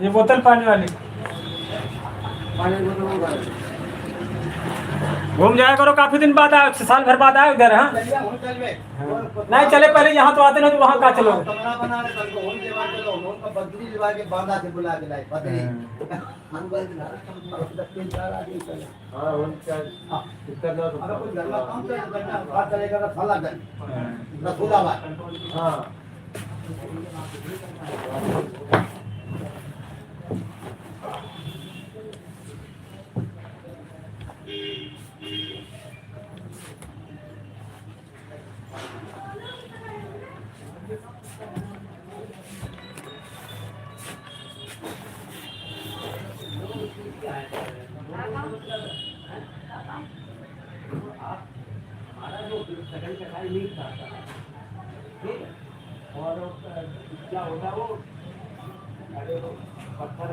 ये बोतल पानी वाली घूम जाया करो, काफी दिन बाद आए, साल भर बाद आए उधर। हाँ नहीं चले, पहले यहाँ तो आते नहीं तो वहाँ का चलो। हमारा जो सेकंड कटाई नहीं था, ठीक है, और और क्या होता है वो, अरे वो पत्थर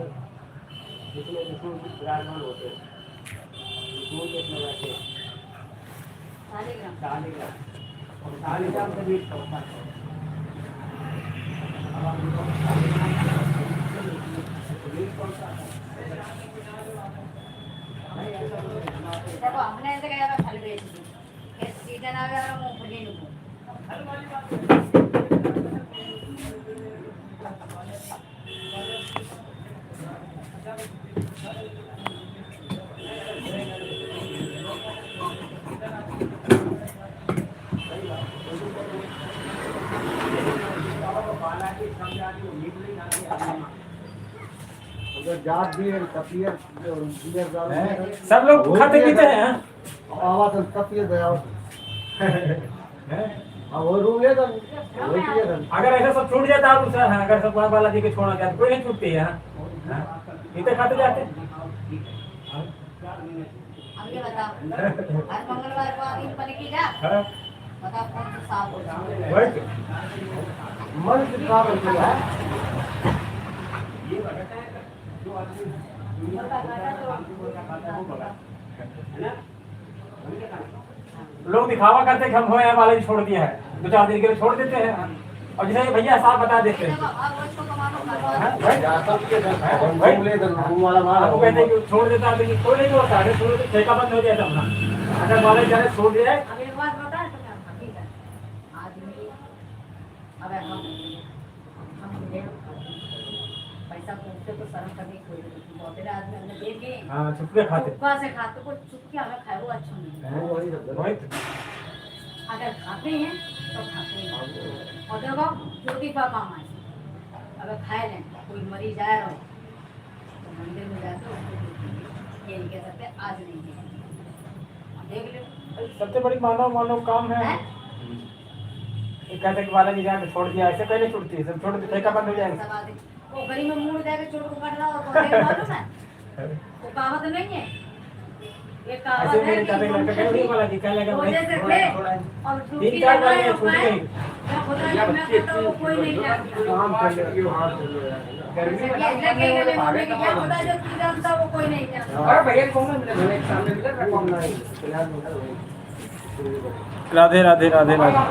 जिसमें जिसमें विराजमान होते हैं, जिसमें इसमें रहते हैं शालिग्राम, और शालिग्राम से भी होता है। अब आप देखो बीज कौन सा है? नहीं ऐसा कुछ नहीं। देखो हमने ऐसे कहा था फल बेच दी, ये सीजन आ गया और मूंगफली नुकू। अगर जात भी है तपियर बियर डालो सब लोग खाते पीते हैं आवा तो तपियर दे आओ वो रूम ले तो वही पिए तो अगर ऐसा सब छूट जाता है दूसरा, अगर सब बालाजी के छोड़ना चाहते कोई नहीं छूटती है। इतने खाते जाते हैं। अब ये बताओ, हर मंगलवार को आदमी बने की जा, बताओ कौन सा साफ होता है? वही मन से काम होता है लोग दिखावा करते कि हम हो यहाँ बालाजी छोड़ दिया है, 2-4 दिन के लिए छोड़ देते हैं, और जिसे भैया साफ बता देते हैं। अब उसको कमा लो करवा। जाता भी है रूम ले तो रूम वाला माल आपको कहते हैं कि छोड़ देता है, लेकिन कोई नहीं छोड़ता है, छोड़ तो ठेका बंद हो जाए अपना। अगर बालाजी जाने छोड़ दिया है, अब एक बात बता तुम्हें, हकीकत आदमी अगर हम मिले पैसा पूछते तो शर्म करनी कोई नहीं, बहुत सारे आदमी हमने देखे हाँ छुप के खाते। चुपका से खाते को चुप के हमें खाए वो अच्छा नहीं है। वही तो। अगर खाते हैं तो खाते हैं, और देखो छोटी पापा माए अगर खाए लें कोई मरीज आया रहो तो मंदिर में जाते उसको ये नहीं कह सकते आज नहीं है, देख लो सबसे बड़ी मानव काम है। हैं? ये कहते हैं कि बालाजी जाने छोड़ दिया, ऐसे पहले छूटती है, सब छोड़ दे ठेका बंद हो जाएगा। सब आदमी वो गली में मुड़ जाके चोट को काट रहा और बोले मालूम है वो कहावत नहीं है, ये कहावत ऐसे है मेरे कहते हैं लड़का कह बालाजी कह लगा रोजे से थोड़ा थे थोड़ा और डूबी 3-4 बार लगाए ये और छूट खाए। गई। जब खुदा जब मैं कहता हूँ कोई नहीं जानता, काम कर ले हाथ चल रहा है गर्मी में ये लगे गले मुंडे की क्या खुदा जो तू जानता वो कोई नहीं जानता। अरे भैया कौन है मेरे सामने मिला कौन नहीं फिलहाल नहीं राधे राधे राधे राधे।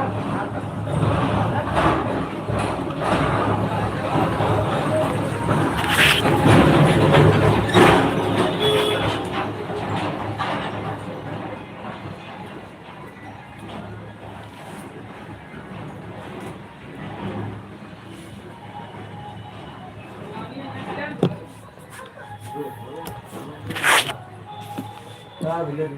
विलेज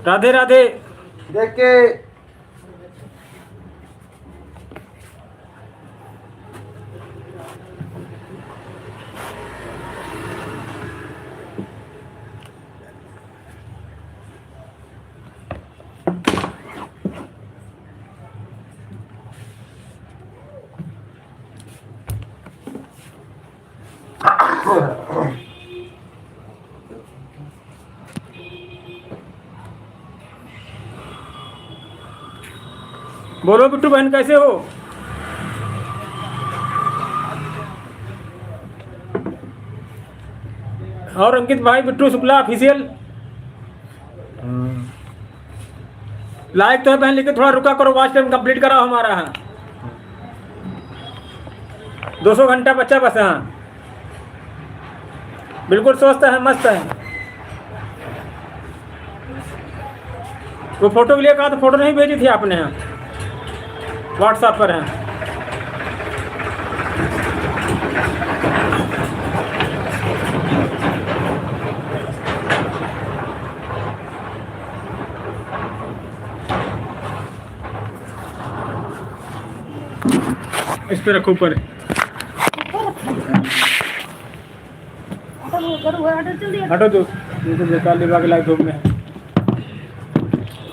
राधे राधे। देख के बोलो बिट्टू बहन कैसे हो? और अंकित भाई बिट्टू शुक्ला ऑफिशियल लाइक तो है बहन, लेकिन थोड़ा रुका करो, वॉच टाइम कंप्लीट कराओ हमारा। हाँ 200 घंटा बच्चा बस। हाँ बिल्कुल स्वस्थ है, मस्त है। वो फोटो के लिए कहा तो फोटो नहीं भेजी थी आपने? हाँ व्हाट्सएप पर है। इस पे रखो ऊपर। हटो तो, ये तो बेकार लिवा के लाइक धूप में है।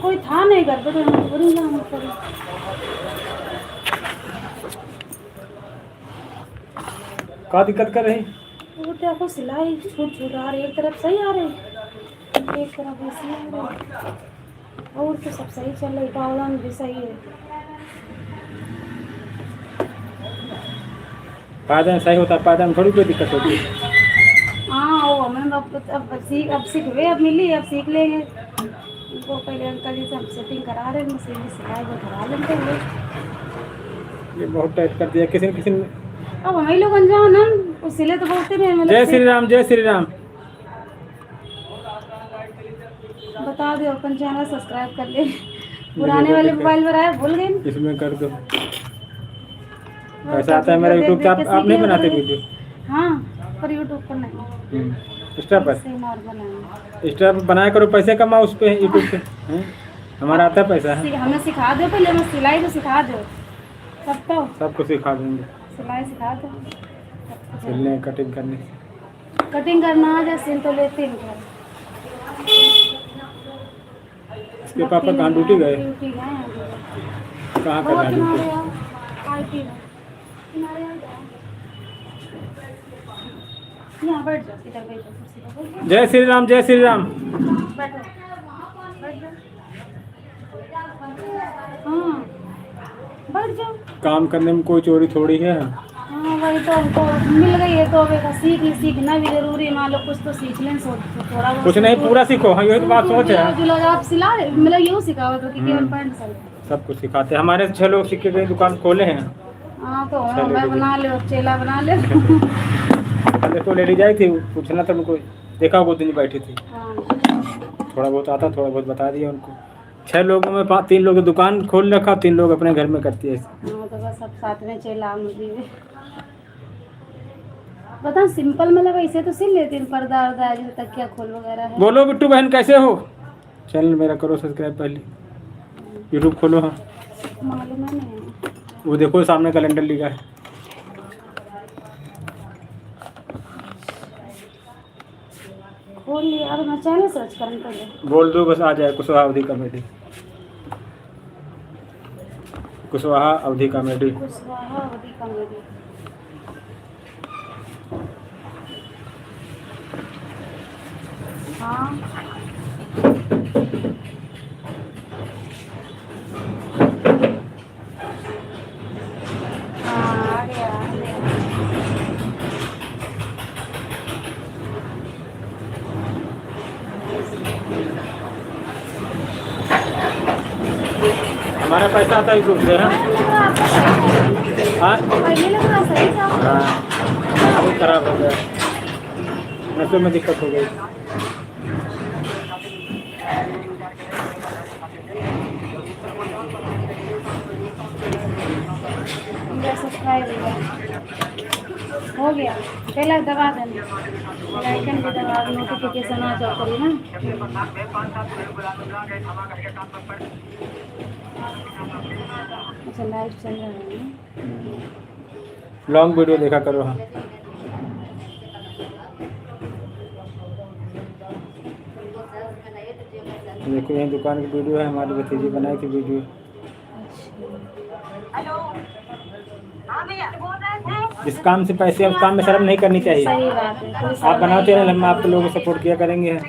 कोई था नहीं घर पे, तो पूरी जाम कर। क्या दिक्कत कर रही? वो तो आपको सिलाई छूट छूट आ रही है, एक तरफ सही आ रही है, एक तरफ ऐसी आ रही है, और तो सब सही चल रही, पावलान भी सही है। पायदान सही होता है, पायदान थोड़ी कोई दिक्कत होती है। हाँ वो हमें अब सीख हुए, अब मिली, अब सीख लेंगे। वो पहले अंकल जी सब सेटिंग करा रहे, मशीन में सिलाई वो करा लेते हैं। ये बहुत टाइट कर दिया किसी न किसी ने। अब हमें लोग अनजान हम उसीलिए तो बोलते रहे। मतलब जय श्री राम, जय श्री राम। बता दो अपन चैनल सब्सक्राइब कर ले। पुराने वाले मोबाइल पर आया, भूल गए। इसमें कर दो, पैसा आता है मेरा यूट्यूब। आप नहीं बनाते वीडियो? हाँ पर यूट्यूब पर नहीं, इंस्टा पर। नॉर्मल है। इंस्टा पर बनाया करो, पैसे कमाओ उस पे, यूट्यूब पे। हमारा आता है पैसा है। हमें सिखा दो पहले, हमें सिलाई तो सिखा दो, तब तो सबको सिखा देंगे, सिलाई सिखा दो। सिलने कटिंग करने। कटिंग करना आ जाए, सिल तो लेते हैं। इसके पापा कहाँ ड्यूटी गए? ड्यूटी गए हैं। कहाँ कर रहे हैं ड्यूटी? यहाँ बैठ जाओ, इधर बैठ जाओ, कुर्सी पर बैठ जाओ। जय श्री राम, जय श्री राम। बैठो, बैठ जाओ। हाँ बैठ जाओ। काम करने में कोई चोरी थोड़ी है। हाँ वही तो, हमको मिल गई है तो अब सीखना भी जरूरी है। मान लो कुछ तो सीख लें, थोड़ा बहुत कुछ नहीं, पूरा सीखो। हाँ यही तो बात सोच है। जो लोग आप सिला मतलब यूँ सिखाओ तो कि केवल पैंट सिल। सब कुछ सिखाते हैं। हमारे 6 लोग सीख के गए, दुकान खोले हैं। हाँ तो मैं बना ले, चेला बना ले। देखो लेडीज आई थी, पूछना था उनको, देखा वो दिन बैठी थी। हाँ थोड़ा बहुत आता, थोड़ा बहुत बता दिया उनको। 6 लोगों में 3 लोग दुकान खोल रखा, 3 लोग अपने घर में करती है। हाँ तो बस सब साथ में चेला मुझे बता। सिंपल मतलब ऐसे तो सिल लेती हूँ, पर्दा वर्दा जैसे तकिया खोल वगैरह है। बोलो बिट्टू बहन कैसे हो? चैनल मेरा करो सब्सक्राइब, पहले यूट्यूब खोलो। हाँ मालूम है नहीं, वो देखो सामने कैलेंडर लिखा है। खोल लिया। अब मैं चैनल सर्च करने पहले बोल दो बस, आ जाए। कुशवाहा अवधि कॉमेडी, कुशवाहा अवधि कॉमेडी। कुशवाहा अवधि कॉमेडी। हाँ आ गया, आ गया। हमारा पैसा आता है यूट्यूब से। हाँ पहले लग रहा सही था। हाँ बहुत खराब हो गया, नशे में दिक्कत हो गई। मेरा सब्सक्राइब हो गया। पहले दबा देना, बेल आइकन भी दबा, नोटिफिकेशन आ जाओ करी ना। अच्छा लाइव चल रहा है ना। लॉन्ग वीडियो देखा करो। हाँ देखो यही दुकान की वीडियो है, हमारी भतीजी बनाई थी वीडियो। जिस काम से पैसे उस काम में शर्म नहीं करनी चाहिए। सही बात है, कोई आप शर्म बनाओ नहीं चैनल, हम करता आपके लोगों को है। सपोर्ट किया करेंगे।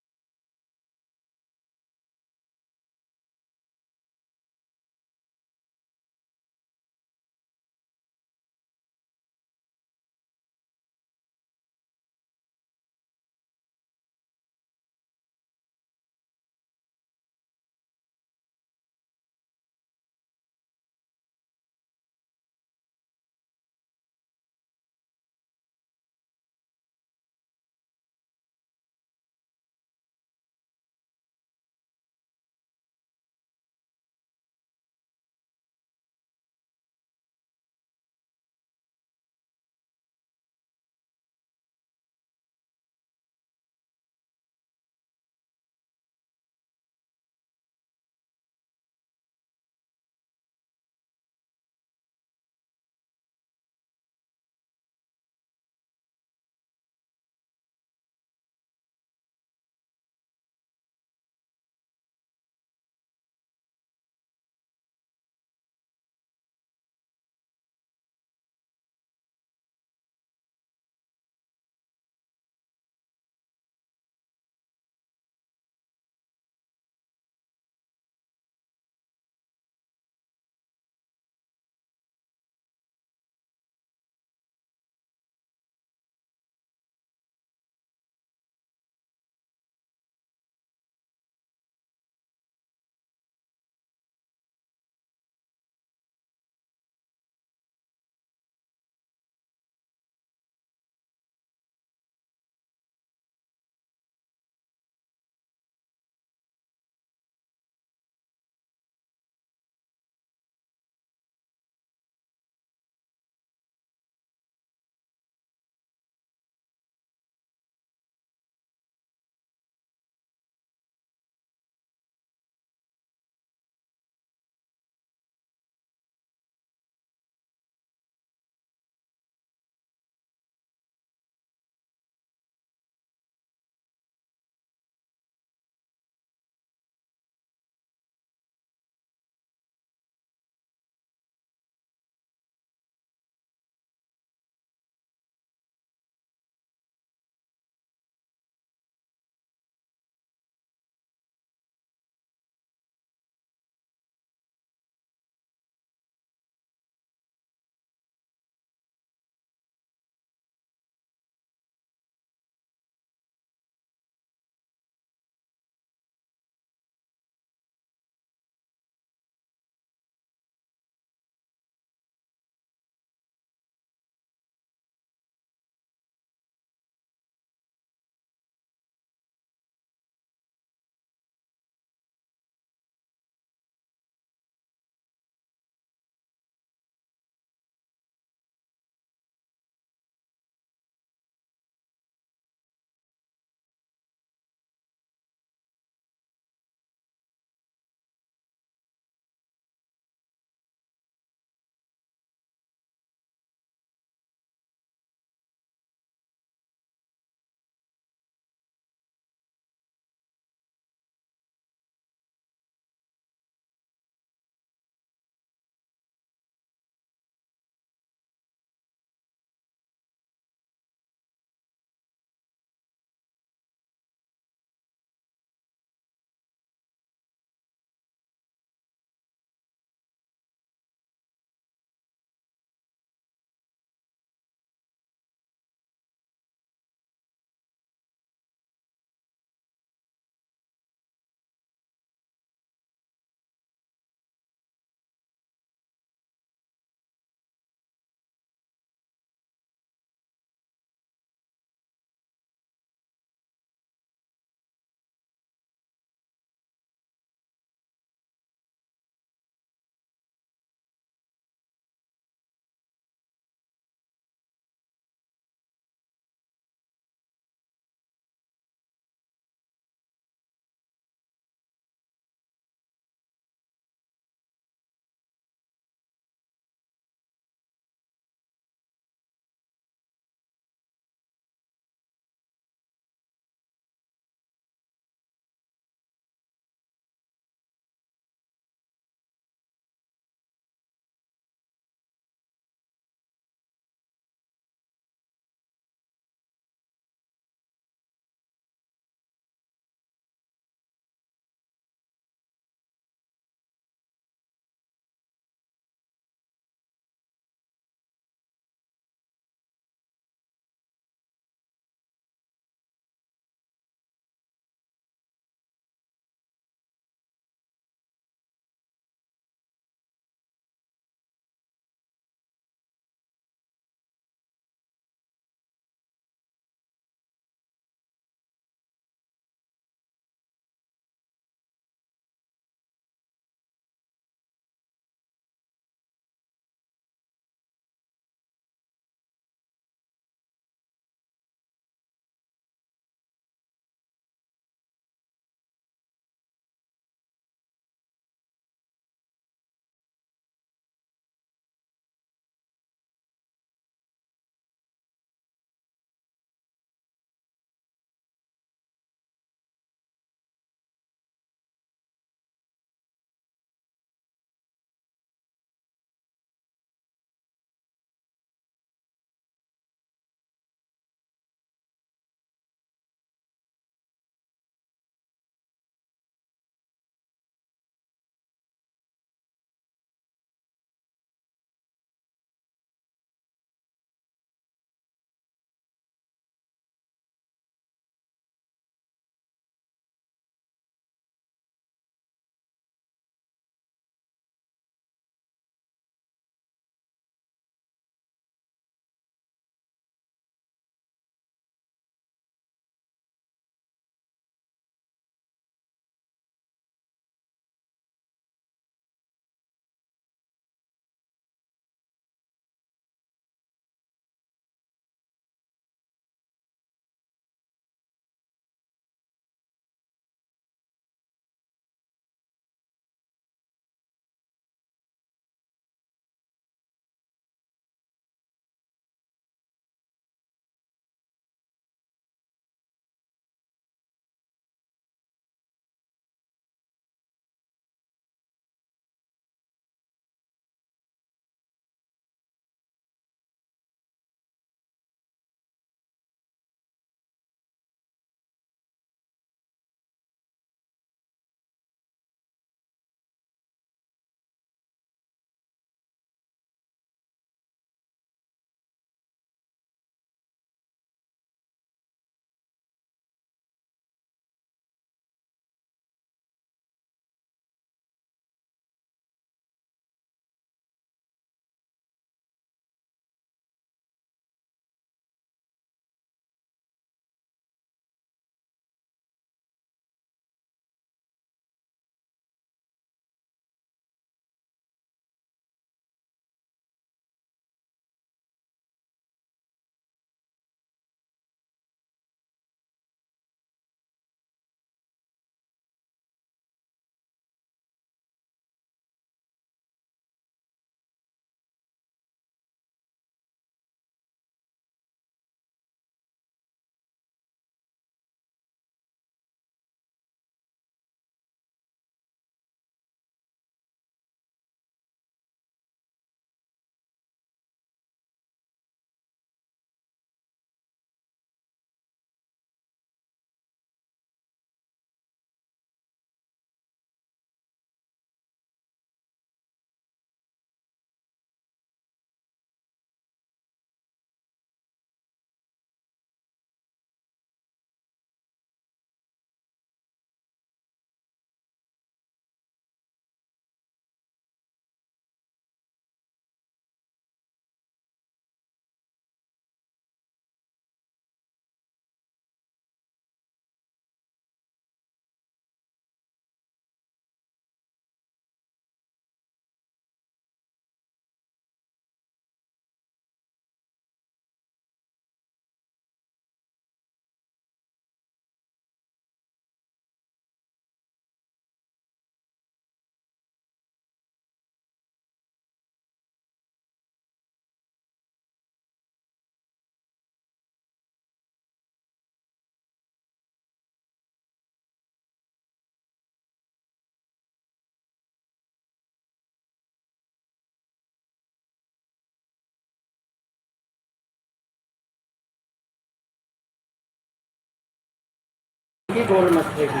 ही गोल मछली की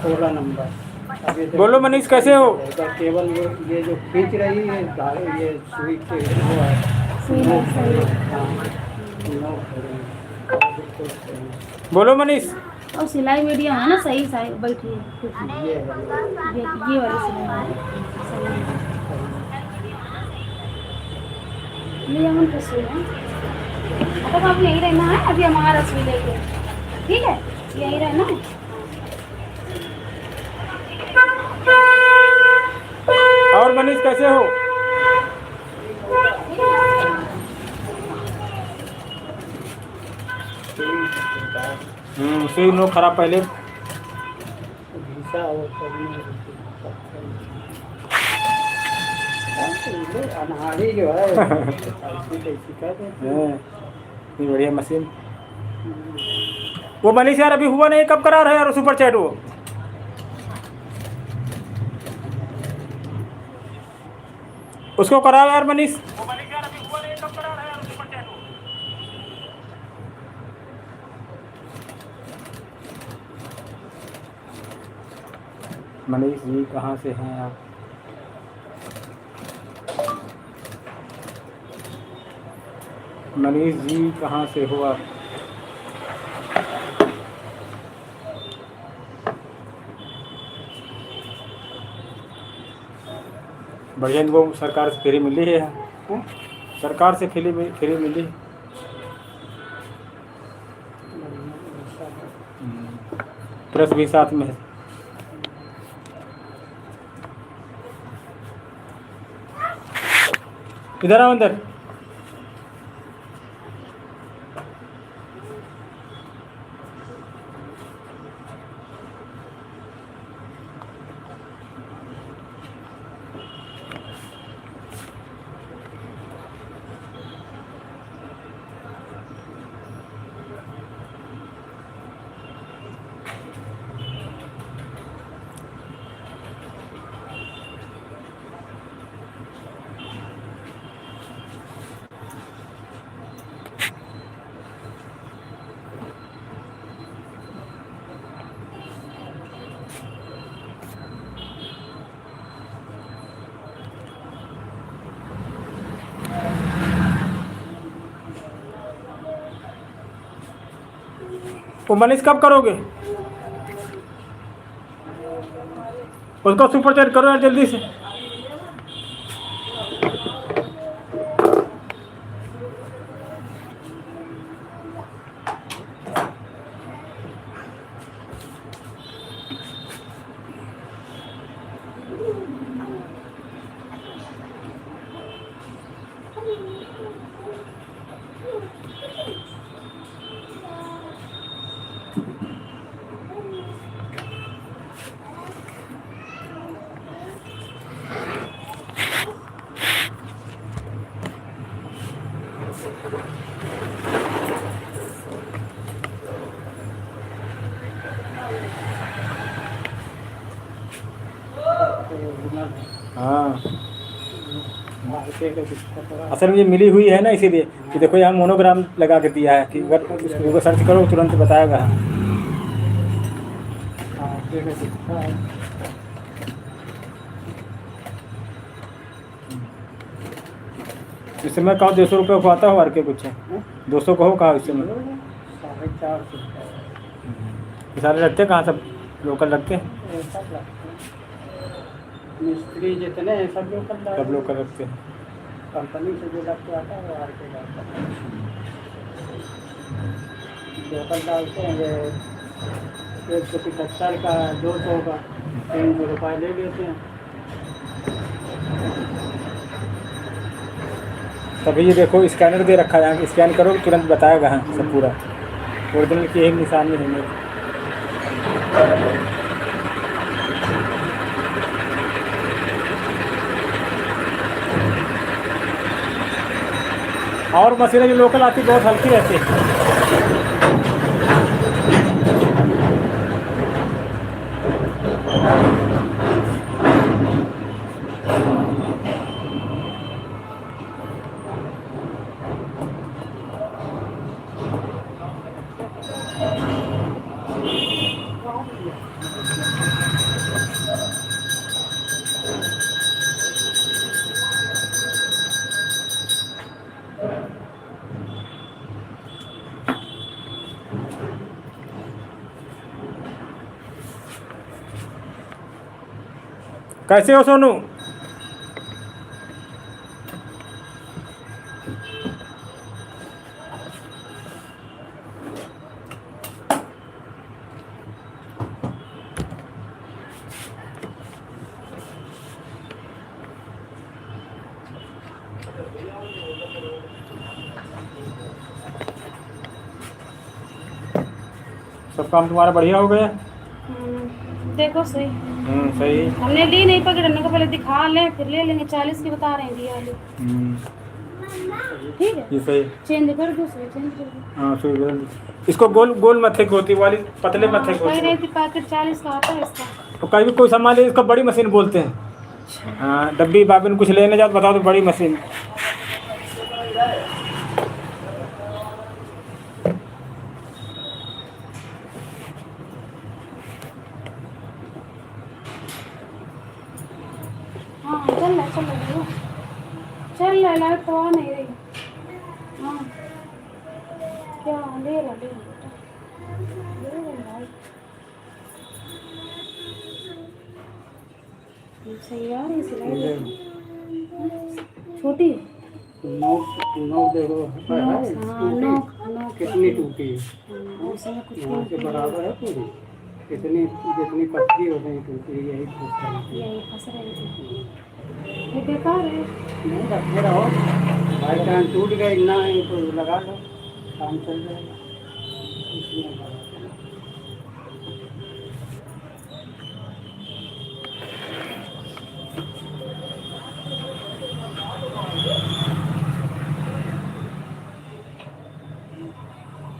16 नंबर। अभी तो बोलो मनीष, कैसे हो? केवल ये जो खींच रही है धागे, ये सुई के वो है। सुई में सही। हाँ, नोक हो रही है। बिल्कुल सही। बोलो मनीष। और सिलाई मीडियम है ना, सही सही बैठी है क्योंकि ये है ये वाली सिलाई है, सही है। मीडियम पे सुई है। मतलब आप यहीं रहना है, अभी हमारा सुई लेके, ठीक है, यहीं रहना है। और मनीष कैसे हो? सुई नो खराब पहले। घिसा हो अनहारी जो है ऐसी कैसी कर देते हैं। इतनी बढ़िया मशीन। वो मनीष यार अभी हुआ नहीं, कब करा रहा है यार सुपर चैट? वो उसको कराओ यार मनीष। मनीष जी कहाँ से हैं आप? मनीष जी कहाँ से हो आप? बढ़िया, इनको सरकार से फ्री मिली है। सरकार से फ्री मिली। प्रेस भी साथ में है। इधर आओ अंदर। वो मनीष कब करोगे? उसको सुपर चैट करो यार जल्दी से। हाँ, असल में ये मिली हुई है ना, इसीलिए कि देखो यहाँ मोनोग्राम लगा के दिया है कि अगर उसको सर्च करो तुरंत बताएगा। इस समय कहो 200 रुपये को आता हो और के कुछ 200 कहो कहा इस समय 450 सारे लगते कहाँ सब लोकल लगते हैं? मिस्त्री जितने हैं सब लोकल रखते हैं। कंपनी से जो लग के आता है वो आर के डालता है। लोकल डालते हैं ये 175 का 200 का 300 रुपये ले लेते हैं। तभी ये देखो स्कैनर दे रखा है, यहाँ स्कैन करो तुरंत बताएगा। हाँ सब पूरा ओरिजिनल की एक निशानी है मेरे। और मशीनें जो लोकल आती बहुत हल्की रहती है। काट लिया। कैसे हो सोनू? सब काम तुम्हारा बढ़िया हो गया? देखो सही, सही। हमने ली नहीं पकड़, हमने कहा पहले दिखा लें फिर ले लेंगे। 40 की बता रहे हैं दिया वाली। ठीक है, ये सही। चेंज कर दो, सुई चेंज कर दो। हाँ सुई बदल दी। इसको गोल गोल मत्थे की होती वाली, पतले मत्थे की कह होती रही है। थी पैकेट 40 का आता है इसका। तो कहीं भी कोई सामान ले, इसको बड़ी मशीन बोलते हैं। हाँ, डब्बी बाबिन कुछ लेने जाओ तो बता दो बड़ी मशीन। हाँ चल रहा चल रहा लाइट तो आ नहीं रही। हाँ क्या ले रहा बेटा, ले रहा लाइट सही आ रही सिलाई। छोटी नोक देखो है, हाँ नोक नोक कितनी टूटी है, उसमें कुछ यहाँ से बराबर है पूरी, कितनी जितनी पतली हो गई टूटी, यही फंस रही यही फंस रही थी। ये बेकार है। नहीं रखे रहो, भाई टाइम टूट गई ना है तो लगा लो, काम चल जाएगा। इसमें लगा दो।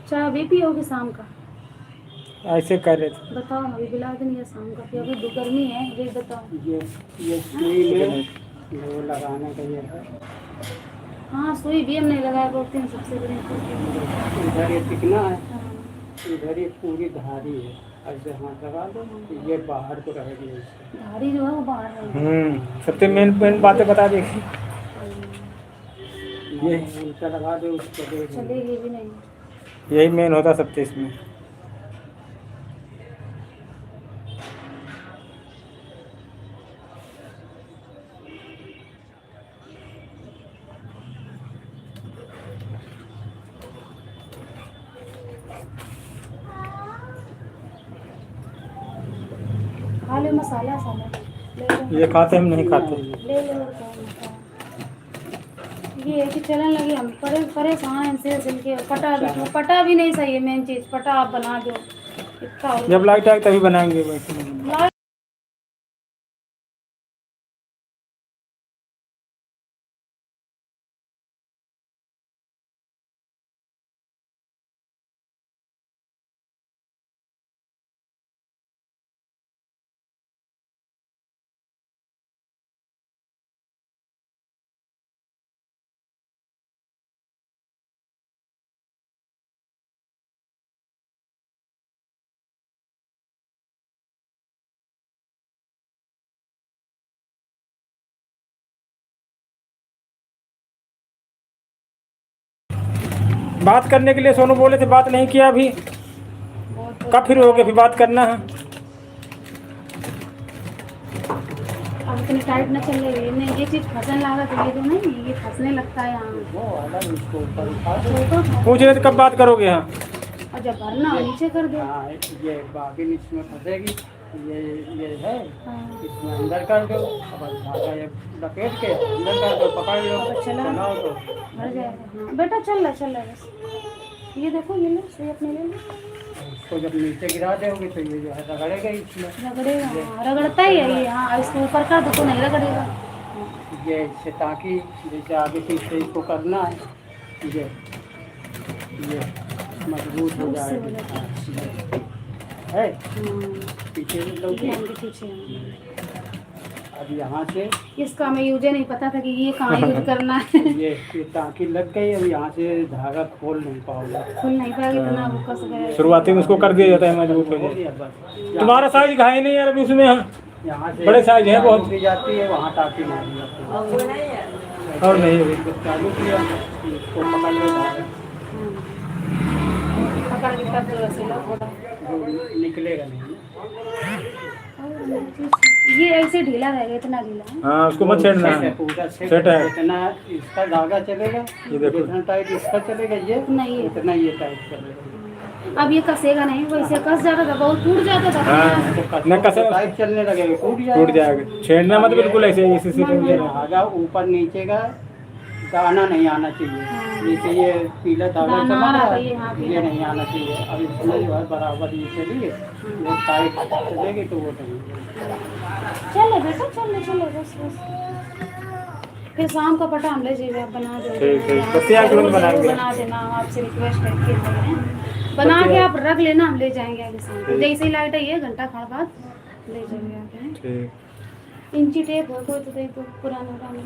चाय अभी पियोगे शाम का? ऐसे कर रहे थे। बताओ अभी बिला दिन या शाम का पियोगे? दो गर्मी है, ये बताओ। ये सुई में वो लगाने का ये है, हाँ सुई भी हमने लगाया, बोलते हैं सबसे बड़ी चीज़। इधर ये चिकना है, हाँ, इधर ये पूरी धारी है, ऐसे हाथ लगा दो तो ये बाहर को रहेगी इससे। धारी जो है वो बाहर है। सबसे मेन मेन बातें बता देखी। ये उल्टा लगा दो उसको, देख चलेगी भी नहीं। यही मेन होता सबसे इसमें। खा ले मसाला साला, ले लो ये खाते हम नहीं खाते। ले लो। ये है कि चलन लगे, हम परेशान हैं इनसे, इनके पटा भी नहीं सही है। मेन चीज़ पटा आप बना दो इतना। जब लाइट आए तभी बनाएंगे वैसे नहीं। बात करने के लिए सोनू बोले थे, बात नहीं किया अभी। कब फिर हो गया, फिर बात करना है। अब इतनी टाइट न चल रही है। नहीं ये चीज़ फंसन लगा तो ये तो नहीं, ये फंसने लगता है यहाँ। वो अलग इसको ऊपर उठा दो। पूछ रहे थे कब बात करोगे यहाँ। और जब भरना हो नीचे कर दो। हाँ ये बाबिन इसमें फंसेगी, ये है हाँ। इसमें अंदर कर दो, अब धागा ये लपेट के अंदर कर दो, पकड़ लो, अब चलाओ तो भर जाएगा। हाँ बेटा चल रहा बस। ये देखो ये लो सुई अपने ले लो। उसको जब नीचे गिरा दोगे तो ये जो है रगड़ेगा इसमें, रगड़ेगा। हाँ रगड़ता ही है ये। हाँ इसको ऊपर कर दो तो नहीं रगड़ेगा। ये इससे ताकि जैसे आगे पीछे इसको करना है, ये मजबूत हो जाएगी। है हाँ पीछे भी ये लोगे, आगे पीछे। अब यहाँ से इसका हमें यूज नहीं पता था कि ये कहाँ यूज करना है। ये टाँकी लग गई, अब यहाँ से धागा खोल नहीं पाओगे। खुल नहीं पाएगा इतना वो कस गया। शुरुआती में उसको कर दिया जाता है मजबूत हो हो जाए। गया बस। तुम्हारा साइज है ही नहीं यार अभी उसमें। यहाँ से बड़े साइज है बहुत। दी जाती है, वहाँ टाँकी मारी जाती है। और नहीं अभी जब चालू किया इसको पकड़ लो धागा, पकड़ के तब जो ऐसे लग वो निकलेगा नहीं। ये ऐसे ढीला रहेगा, इतना ढीला है। हाँ उसको मत छेड़ना सेट है, है। पूरा सेट सेट है। है। जितना इसका धागा चलेगा, ये देखो। जितना टाइट इसका चलेगा ये उतना ये। उतना ये टाइट चलेगा। अब ये कसेगा नहीं, वैसे कस जाता था, बहुत टूट जाता था। हाँ तो न कसे टाइट चलने लगेगा, टूट जाएगा। छेड़ना मत बिल्कुल ऐसे इसी से ये धागा ऊपर नीचे का दाना नहीं आना चाहिए। जैसे ये पीला धागा दाना चला आ रहा रहा था, है, ये हाँ ये पीला। नहीं आना चाहिए। अब इसमें जो है बराबर ये चलिए, वो टाइट चलेगी तो वो नहीं। चलो बेटा, चलो बस बस। फिर शाम का पटा हम ले जाइए, आप बना दो। ठीक। बस यार तुरंत बनाएंगे। बना देना, आपसे रिक्वेस्ट करके बना के आप रख लेना, हम ले जाएंगे आगे शाम को। जैसे ही लाइट आई है घंटा खड़ बाद ले जाएंगे आगे। ठीक। इंची टेप हो कोई तो देखो पुराना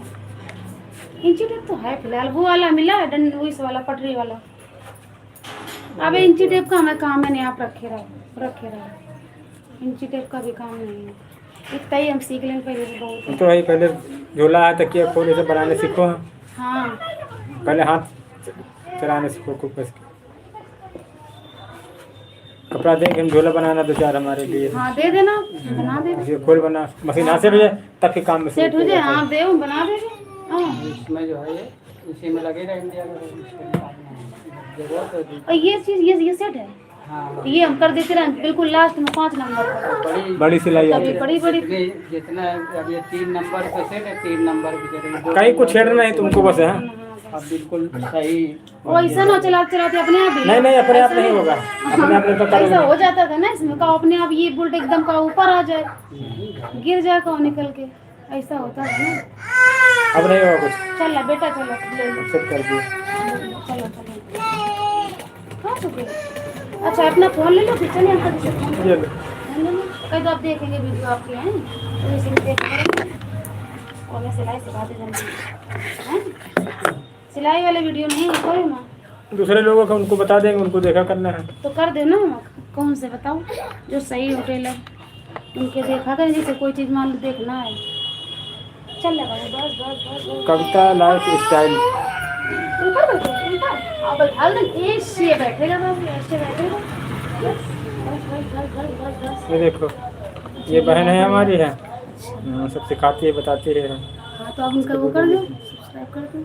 इंची टेप तो है फिलहाल, वो वाला मिला है वो इस वाला पटरी वाला। अब इंची टेप का हमें काम है नहीं, आप रखे रहो। इंची टेप का भी काम नहीं है, इतना ही हम सीख लेंगे पहले भी बहुत है। तो वही पहले झोला है तकिया खोल ऐसे बनाने सीखो। हाँ पहले हाथ चलाने सीखो खूब कस के। कपड़ा देंगे हम झोला बनाना 2-4 हमारे लिए। हाँ दे देना, बना दे। ये खोल बना मशीन हाथ से भी जाए तब के काम में सेट हो जाए, हाँ दे बना दे। हाँ इसमें जो है ये इसी में लगे रहेंगे। अगर जरूरत होगी और ये चीज़ ये सेट है, हाँ, ये हम कर देते रहे बिल्कुल लास्ट में 5 नंबर पर। बड़ी सिलाई आती तभी है। बड़ी जितना अब ये 3 नंबर पे सेट है, 3 नंबर की जगह कहीं कुछ छेड़ना नहीं तुमको बस है। अब बिल्कुल सही। वैसा ना चलाते अपने आप ही। नहीं अपने आप नहीं होगा। अपने आप नहीं तो ऐसा करोगे। हो जाता था ना इसमें का अपने आप ये बुल्ट एकदम का ऊपर आ जाए, गिर जाए का निकल के, ऐसा होता था ना। अब नहीं होगा कुछ। चल ला बेटा, चलो ले लो। सब कर दिए। चलो हाँ तो फिर अच्छा अपना फोन ले लो, फिर चलिए अंकल से फोन ये लो। ले लो। कहीं तो आप देखेंगे वीडियो आपके हैं तो इसी में देखेंगे। और मैं सिलाई सिखाते जाऊँगी, सिलाई वाले वीडियो नहीं करो ना, दूसरे लोगों को उनको बता देंगे, उनको देखा करना है। तो कर दे ना। कौन से बताओ जो सही हो टेलर, उनके देखा करें। जैसे कोई चीज़ मान लो देखना है, चल लगा बस बस बस। कविता लाइफ स्टाइल। ऊपर बैठो, अब बैठा ना, ऐसे बैठेगा बाबू, ऐसे बैठेगा। बस बस। ये देखो ये बहन है हमारी है, सब सिखाती है बताती है। हाँ तो अब उनका वो कर दो, सब्सक्राइब कर दो।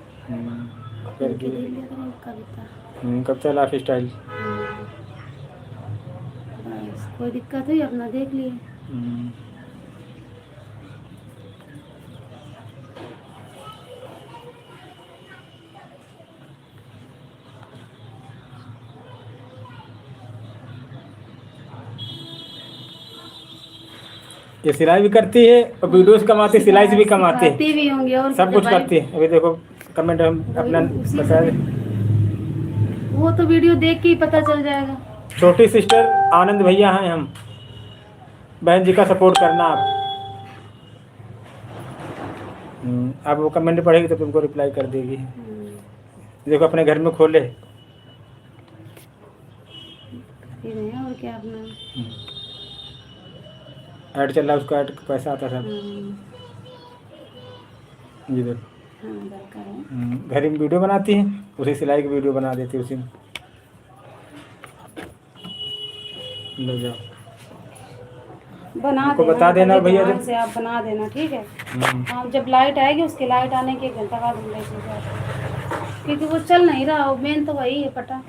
कर देख दिए। लिया करें कविता। कविता लाइफ स्टाइल। बस कोई दिक्कत हुई अपना देख लिए। ये सिलाई भी करती है और वीडियोस कमाती है, सिलाई से भी कमाती है, सिखाती भी होंगी और सब कुछ करती है। अभी देखो कमेंट हम अपना बता दें। वो तो वीडियो देख के ही पता चल जाएगा। छोटी सिस्टर आनंद भैया हैं हम, बहन जी का सपोर्ट करना आप। आप वो कमेंट पढ़ेगी तो तुमको रिप्लाई कर देगी। देखो अपने घर में खोले। फिर है और क्या अपना। ऐड चल रहा है, उसका ऐड का पैसा आता था। जी देखो हाँ दरकार है। घर में वीडियो बनाती हैं, उसी सिलाई की वीडियो बना देती है उसी में। ले जाओ बना उनको देना, बता देना कभी भैया ध्यान जब- से आप बना देना, ठीक है। हाँ जब लाइट आएगी, उसके लाइट आने के 1 घंटा बाद हम ले जाएंगे, क्योंकि वो चल नहीं रहा। मेन तो वही है पटा।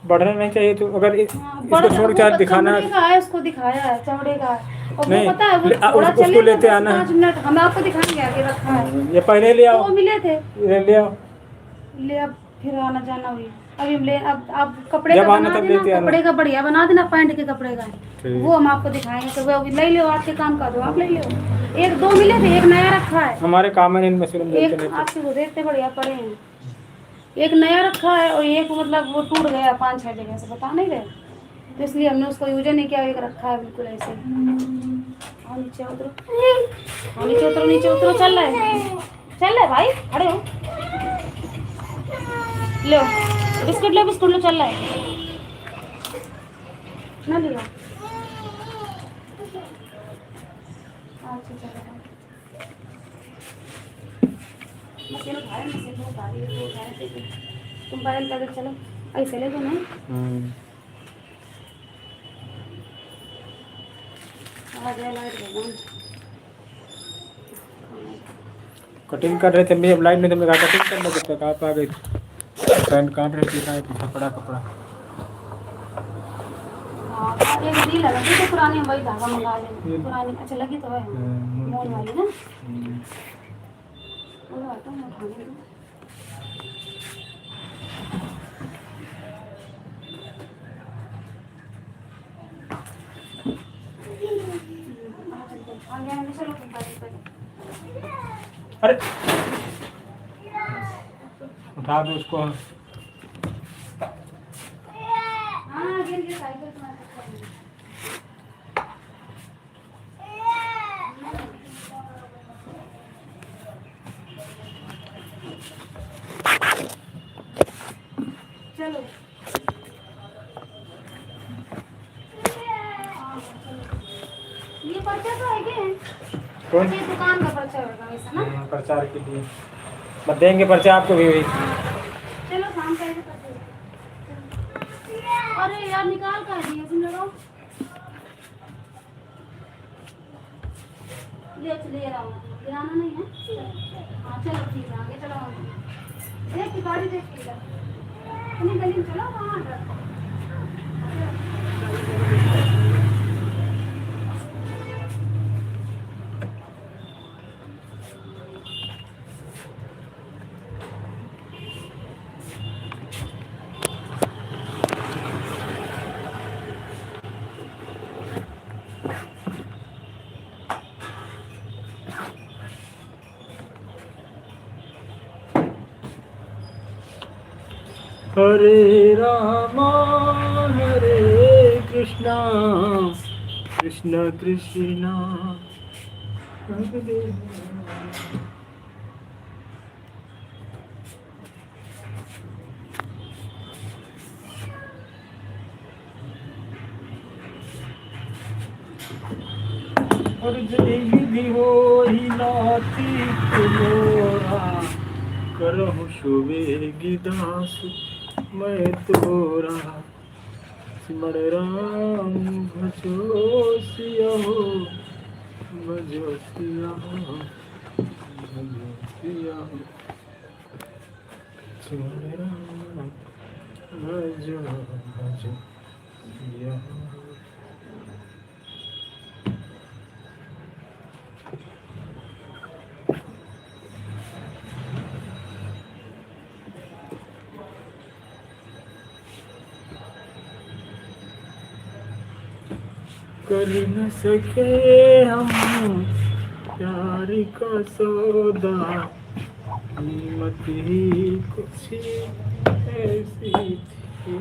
बढ़ना नहीं चाहिए तो अगर हाँ, इसको छोड़ के दिखाना। चमड़े का है, उसको दिखाया है चमड़े का है। और नहीं, वो पता है वो थोड़ा उसको चलेगा लेते 10 आना। 5 मिनट हम आपको दिखाएंगे, आगे रखा है। ये पहले ले आओ, वो मिले थे, ये ले आओ। ले अब फिर आना जाना हुई। अभी हम ले अब कपड़े जब का आना बना तब देना, लेते आना। कपड़े का बढ़िया बना देना, पैंट के कपड़े का। ठीक। वो हम आपको दिखाएंगे। तो वो ले लो, आपके काम का दो, आप ले लो। 1-2 मिले थे, एक नया रखा है। हमारे काम है इनमें सिर्फ एक देते नहीं। आपसे वो देखते बढ़िया पड़े हैं। एक नया रखा है और एक मतलब वो टूट गया 5-6 जगह से, बता नहीं रहे। तो इसलिए हमने उसको यूज नहीं किया, एक रखा है बिल्कुल ऐसे। और नीचे उतरो, और नीचे उतरो, नीचे उतरो। चल रहा है, चल रहा है भाई, खड़े हो। लो बिस्कुट, लो बिस्कुट, लो। चल रहा है ना, लियो। अच्छा चलो, मशीन उठा रहे, मशीन को उठा रही है, तो उठा रहे थे। तुम पैदल पैदल चलो, ऐसे ले दो ना। आ जाए लाइट भगवान। कटिंग कर रहे थे मैं, अब लाइट में तुमने कहा कटिंग करने, जब तक आप आ गए पैंट काट रहे थे, पीछे पड़ा कपड़ा। हाँ, एक रील लगी तो पुरानी, हम वही धागा मंगा लेंगे। पुरानी अच्छा लगी तो है, मोल वाली ना। वो आता है, उठाने दो। आगे आगे चलो, तुम पैदल। अरे उठा दो उसको। हाँ, गिर गया साइकिल तुम्हारे। चलो ये पर्चा तो है क्या? कौन? ये दुकान का पर्चा होगा वैसा ना। प्रचार के लिए मत देंगे पर्चा आपको भी। चलो शाम का ऐसे करते हैं। अरे यार निकाल कर दिया तुम लोग। ले रहा हूँ, गिराना नहीं है। हाँ चलो ठीक है, आगे चलो। देख की गाड़ी देख के अपनी गली में चलो, वहाँ हरे रामा हरे कृष्णा कृष्णा कृष्णा हरे और भी हो ही नाती मोरा करहु शुभेगी दास मैं तोरा सिमर राम भजो सिया हो भजो सिया हो भजो सिया हो सिमर राम भजो भजो सिया हो। कर न सके हम प्यार का सौदा, कीमत ही कुछ ऐसी थी।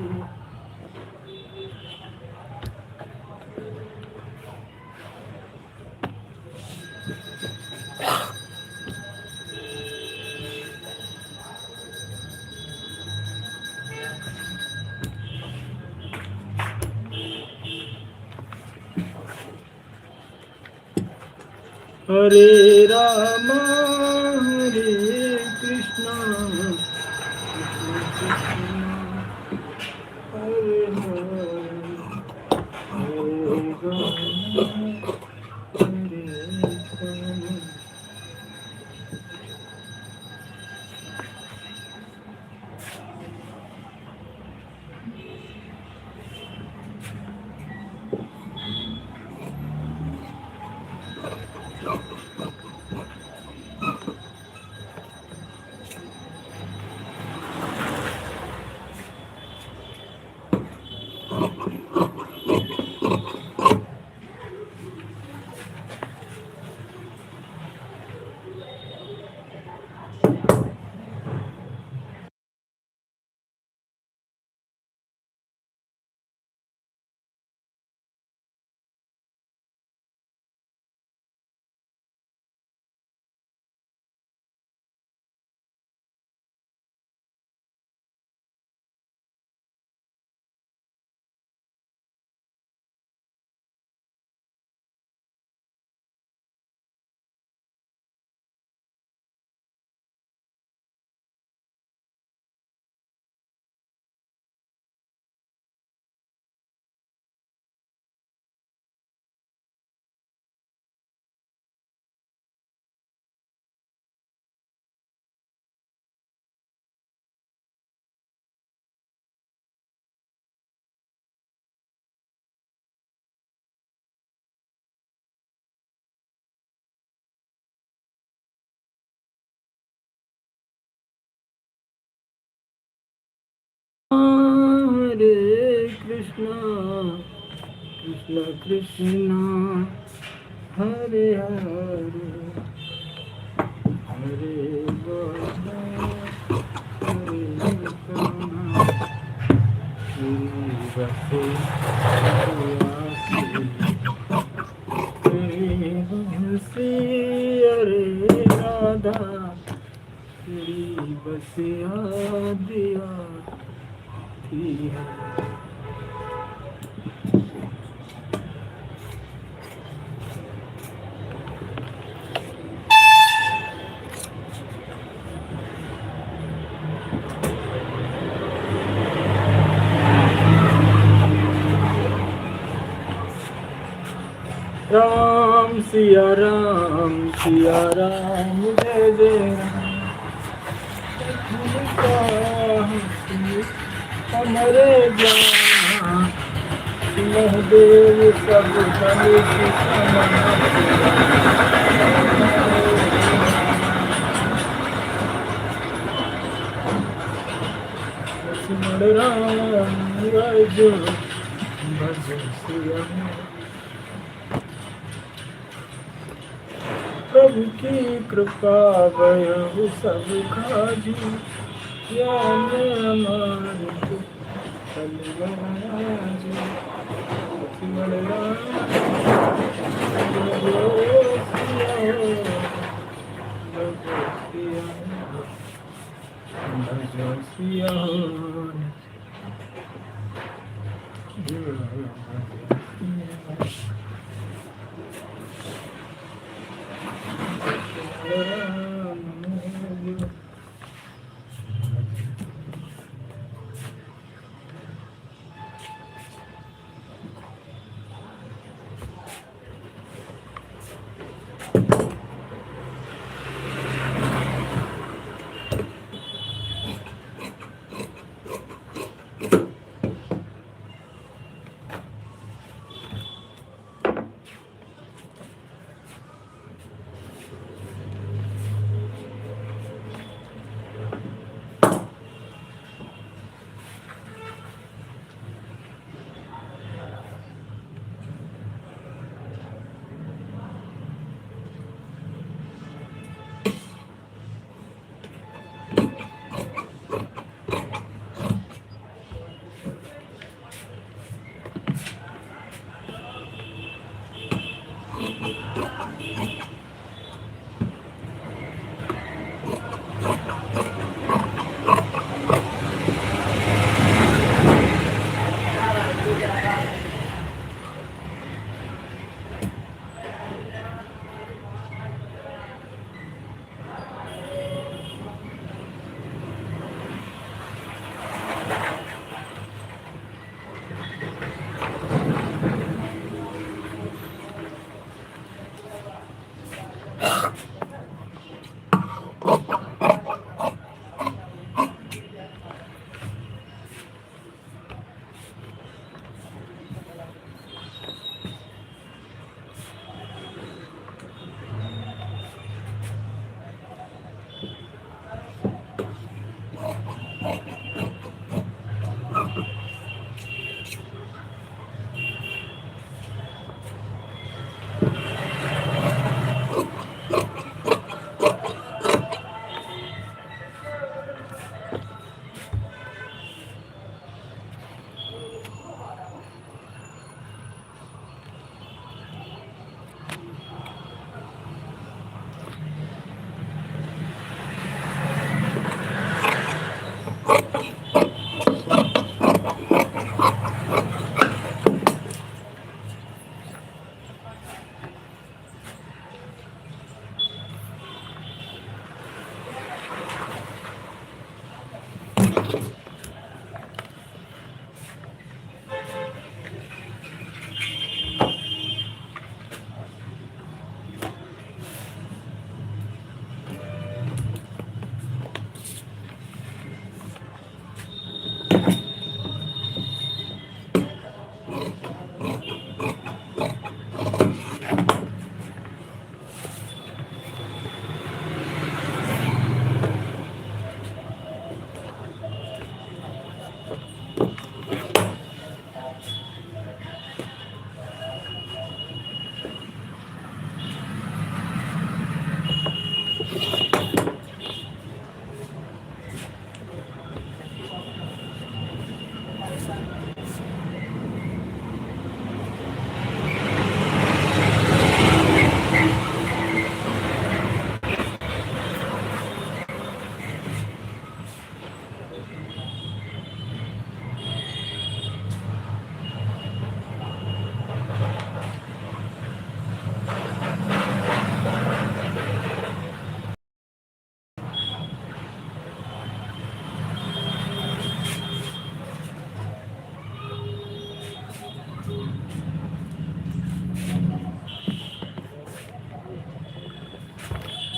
हरे राम हरे कृष्णा कृष्ण कृष्ण हरे हरे हरे राम हरे राम। हरे कृष्णा कृष्ण कृष्णा हरे हरे हरे राम हरे राम बसे अरे राधा तेरी बसिया दिया थी है। राम सिया राम जय जय राम हमारे जान महदेव सब लक्ष्मण राम राज भज सिया प्रभु की कृपा भयहु सब खाजी ज्ञान हमारे को कलवराजी लक्ष्मण राम भज सिया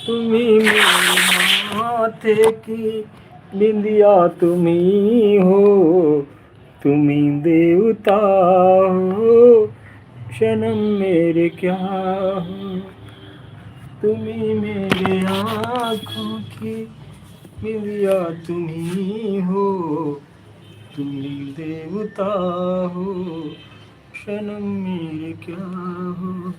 तुम्ही मेरे माथे की बिंदिया तुम्ही हो, तुम्ही देवता हो, सनम मेरे क्या हो, तुम्ही मेरे आँखों की बिंदिया तुम्ही हो, तुम्ही देवता हो, सनम मेरे क्या हो.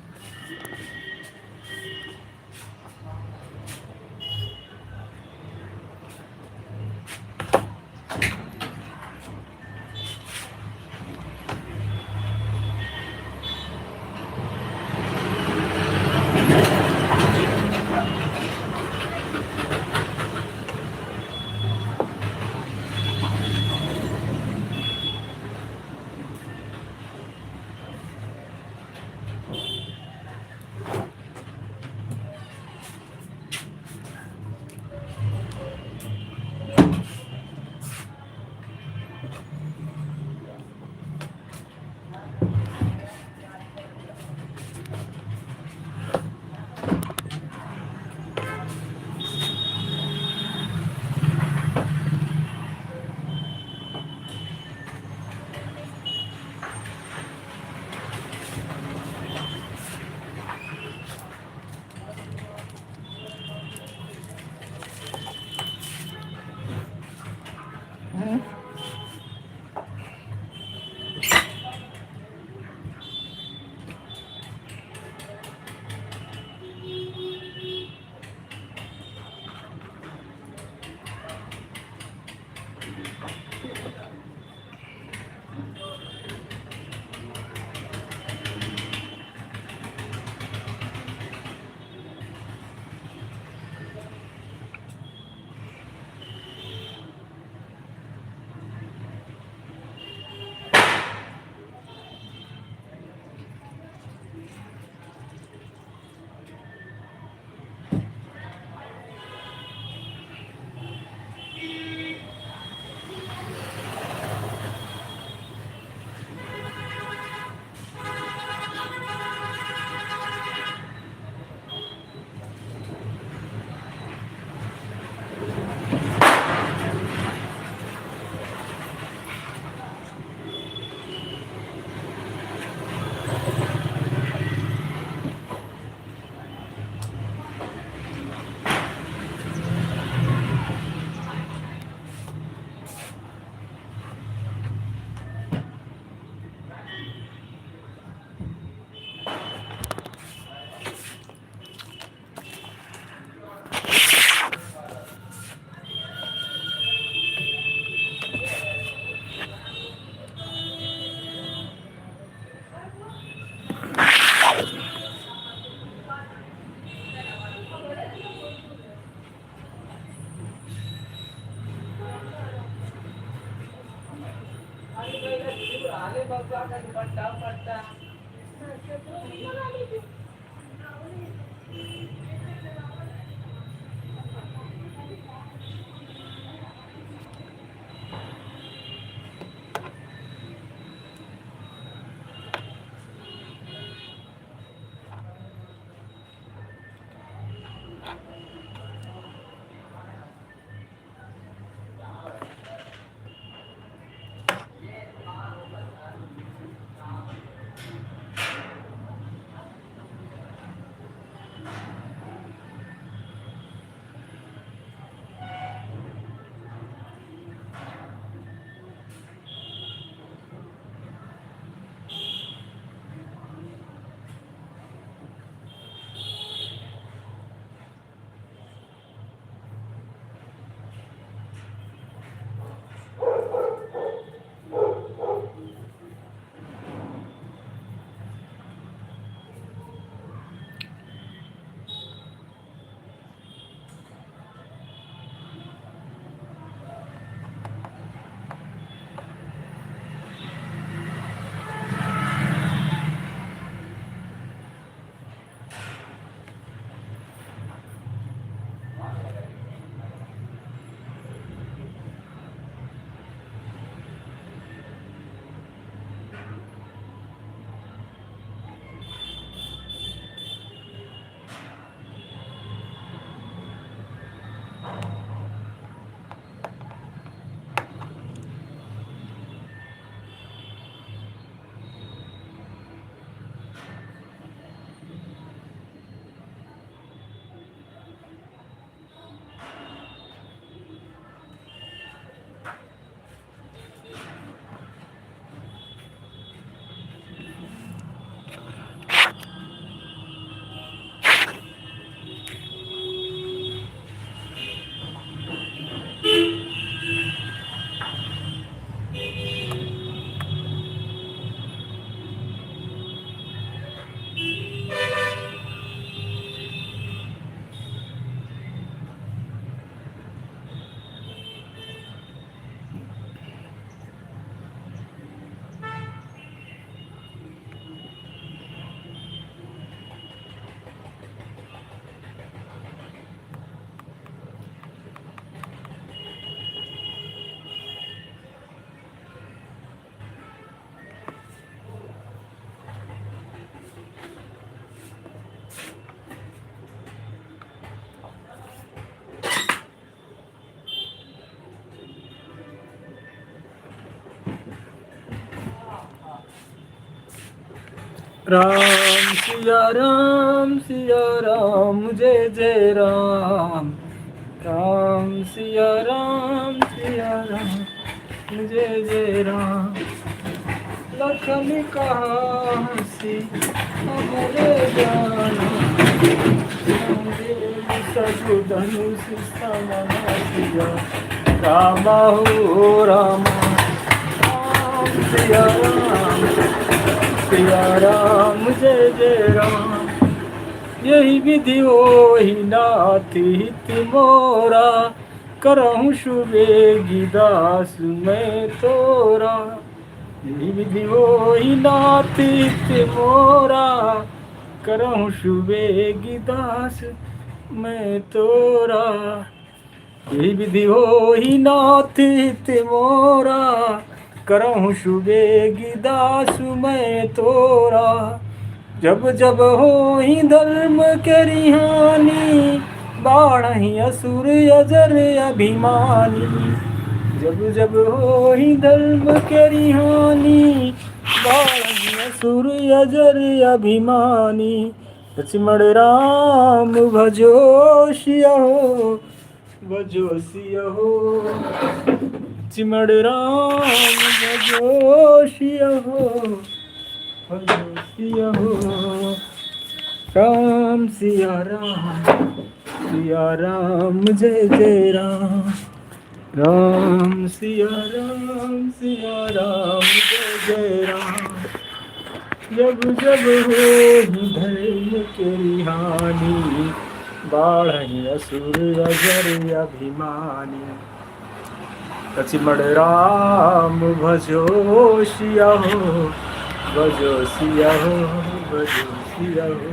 राम सिया राम जय जय राम। राम सिया राम जय जय राम। लखन कहा हंसी हमरे जाना, सजु धनुष समना सिया रामा हो रामा। राम सिया राम जय जय राम। यही विधि वही नाथ हित मोरा, करहूँ शुभेगी दास मैं तोरा। यही विधि वही नाथ हित मोरा, करहूँ शुभेगी दास मैं तोरा। यही विधि वही नाथ हित मोरा, करहूँ शुभेगी दास मैं तोरा। जब जब हो ही धर्म के रिहानी, बाढ़ही असुर अजर अभिमानी। जब जब हो ही धर्म के रिहानी, बाढ़ही असुर अजर अभिमानी। लक्ष्मण राम भजो सियहो, भजो सियहो। लक्ष्मण राम भजो सियहो, भजो सियहो। राम सिया राम जय जय राम। राम सिया राम जय जय राम। जब जब हो धर्म के रिहानी, बाढ़ही असुर अजर अभिमानी। लक्ष्मण राम भजो सियहो, भजो सियहो, भजो सियहो।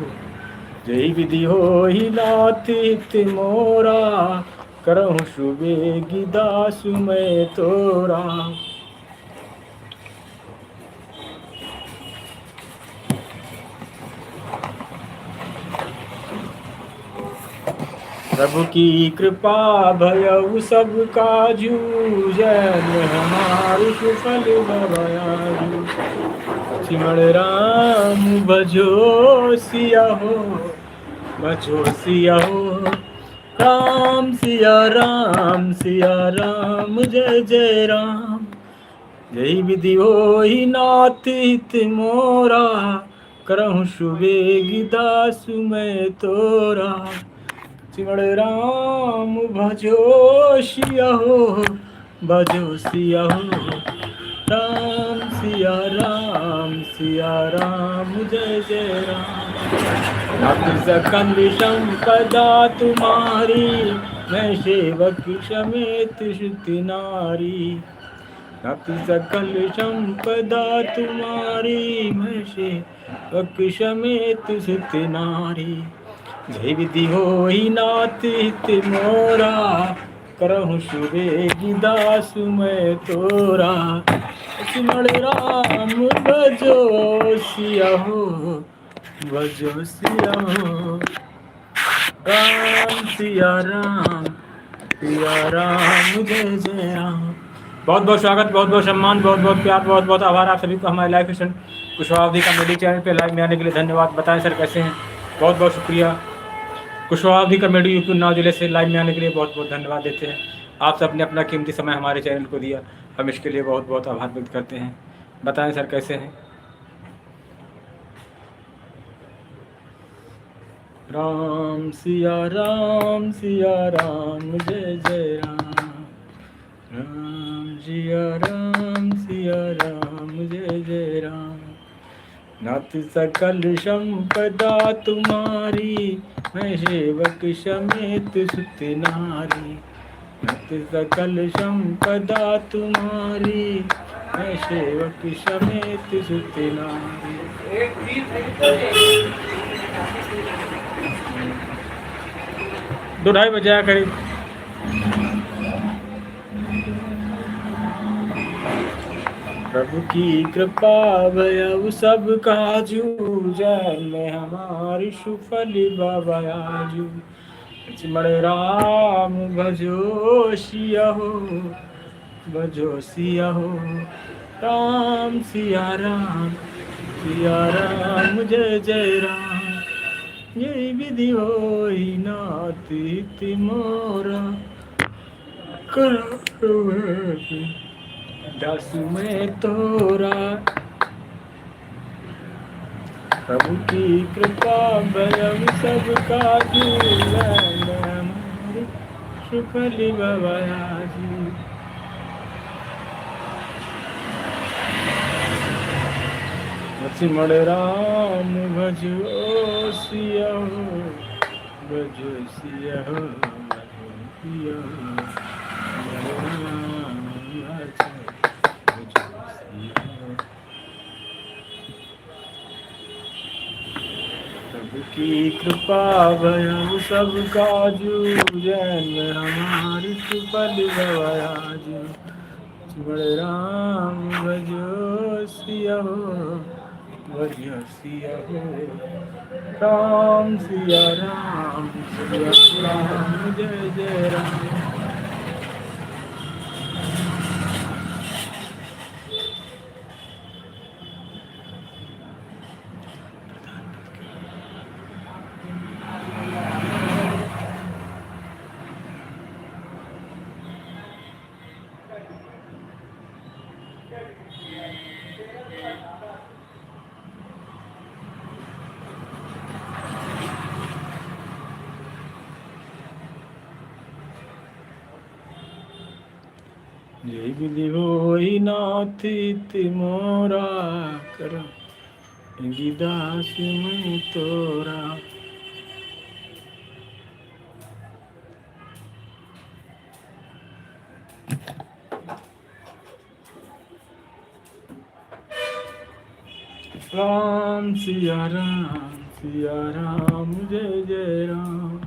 जय विधि हो ही नाथ हित मोरा, करहूँ शुभेगी दास मैं तोरा। प्रभु की कृपा भयउ सब काजू, जैन हमारी सुफल भयाजू। लक्ष्मण राम भजो सियहो, भजो सियहो। राम सिया राम जय जय राम। जय विधि होहि नाथ हित मोरा, करहूँ शुभेगी दास मैं तोरा। लक्ष्मण राम भजो सियहो, भजो सियहो। राम सिया राम जय जय राम। नाथ सकल संपदा तुम्हारी, मैं सेवक समेत श्रुति नारी। नाथ सकल संपदा तुम्हारी, मैं सेवक समेत श्रुति नारी। जय विधि होहि नाथ हित मोरा, करहूँ शुभेगी दास मैं तोरा। लक्ष्मण राम भजो सियहो, भजो सियहो। राम सिया राम जय जय राम। बहुत बहुत स्वागत, बहुत बहुत सम्मान, बहुत बहुत प्यार, बहुत बहुत आभार आप सभी को हमारे लाइव सेशन कुशवाहा अवधी कॉमेडी चैनल पे लाइव में आने के लिए धन्यवाद। बताएं सर कैसे हैं? बहुत बहुत शुक्रिया। कुशवाहा अवधी कॉमेडी यूट्यूब 9 जिले से लाइव में आने के लिए बहुत बहुत धन्यवाद देते हैं। आप सबने अपना कीमती समय हमारे चैनल को दिया, हम इसके लिए बहुत बहुत आभार व्यक्त करते हैं। बताएं सर कैसे हैं? राम सिया राम जय जय राम। राम सिया राम जय जय राम। नाथ सकल संपदा तुम्हारी, मैं सेवक समेत सुत नारी। नाथ सकल संपदा तुम्हारी, मैं सेवक समेत सुत नारी। दो ढाई बजे करीब। प्रभु की कृपा भयउ सब काजू, जैन में हमारी सुफल बाबाजू। लक्ष्मण राम भजो सियहो, भजो सियहो। राम सिया सिया राम जय जय राम, यही विधि होई नाती मोरा, करो दास में तोरा। प्रभु की कृपा भयम सब काजू, हमारी सुफल भवाजी। लक्ष्मण राम भजो सिया हो, भजो सिया हो, भजो सिया हो, राम भजो, भजो सिया हो। सबकी कृपा भयउ सब काजू, जैन हमारी सुफल भवाजू। लक्ष्मण राम भजो सिया हो, भजो सिया हो, राम सिया राम जय जय राम। जय विधि होई नाथ मोरा, कर दास में तोरा। राम सिया राम जय जय राम।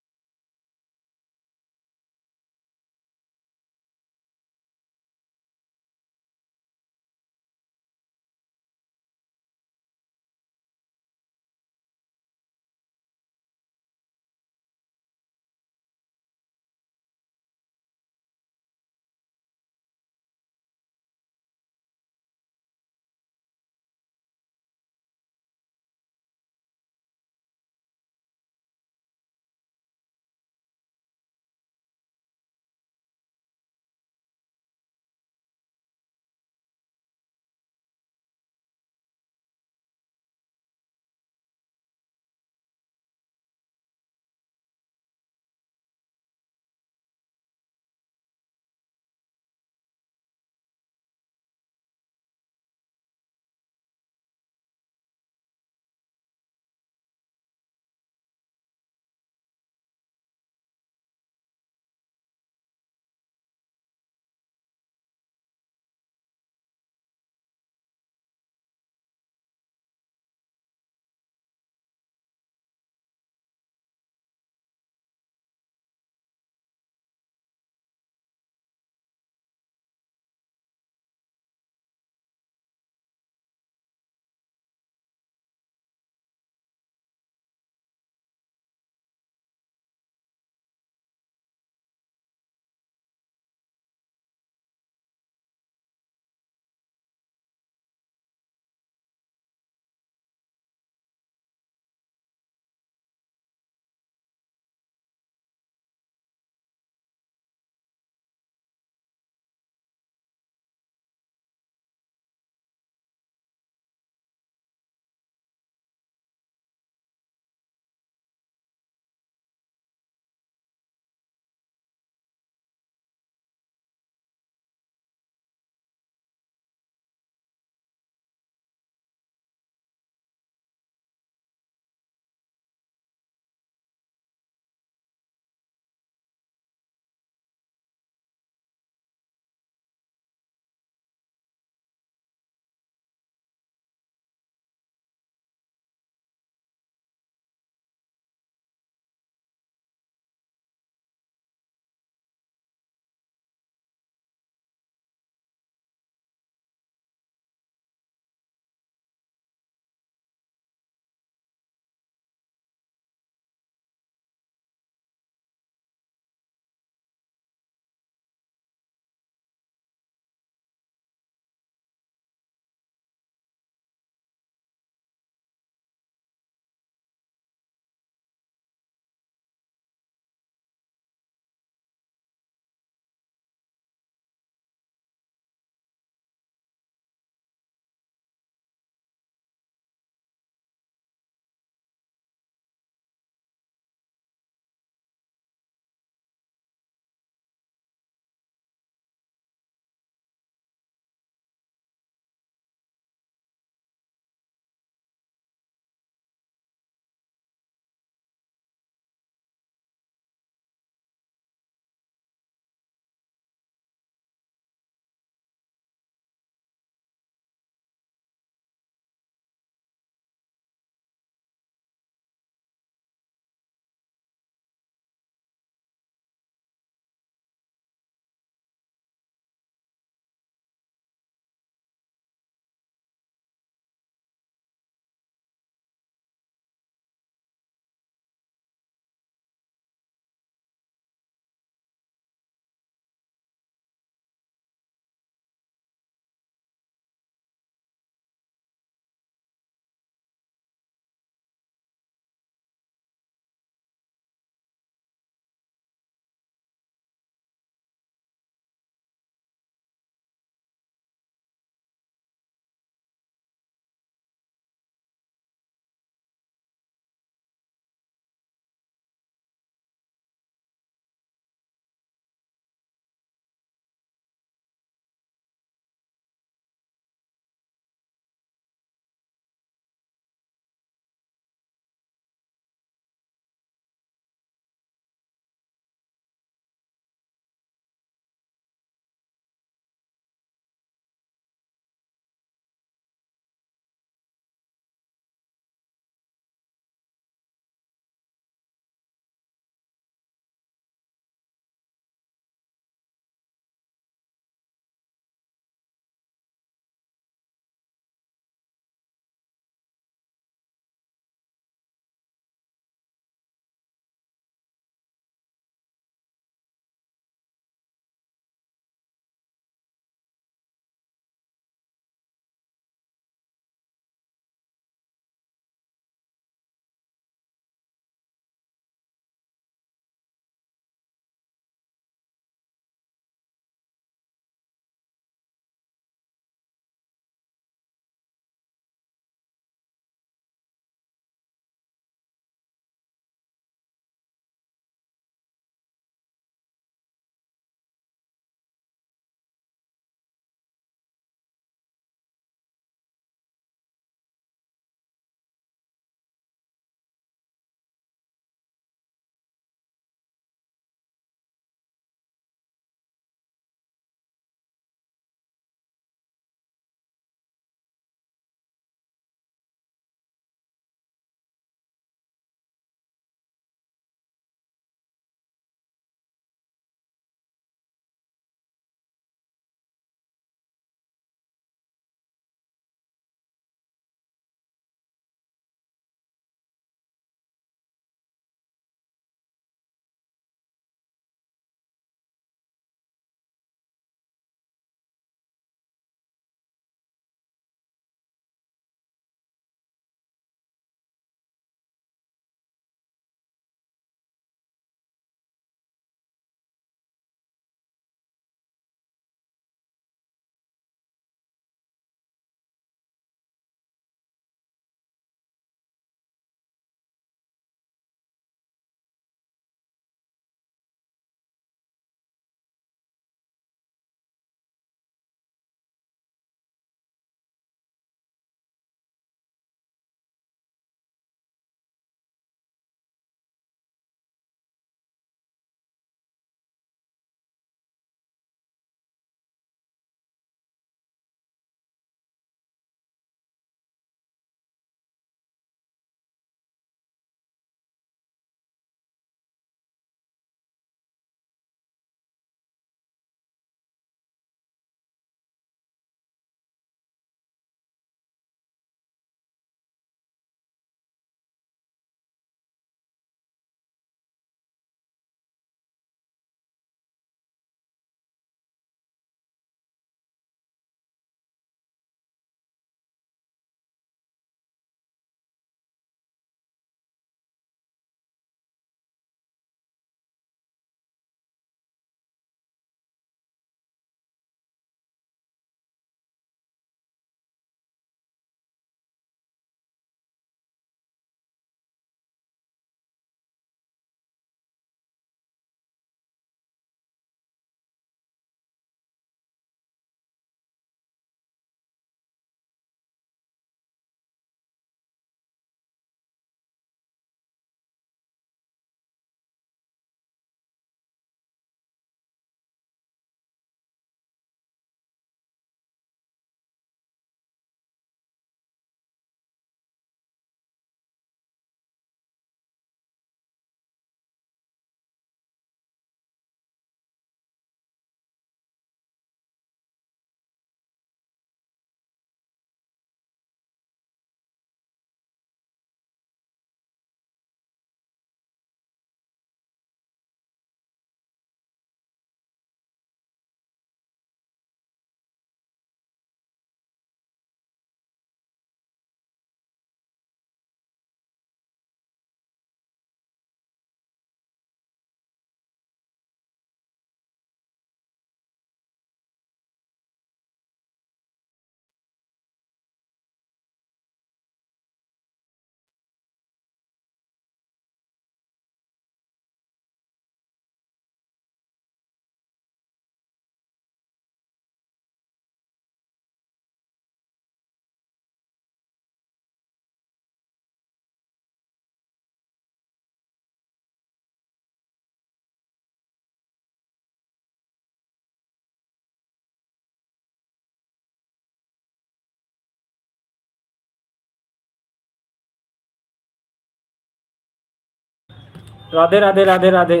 राधे राधे राधे राधे।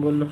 बोलो।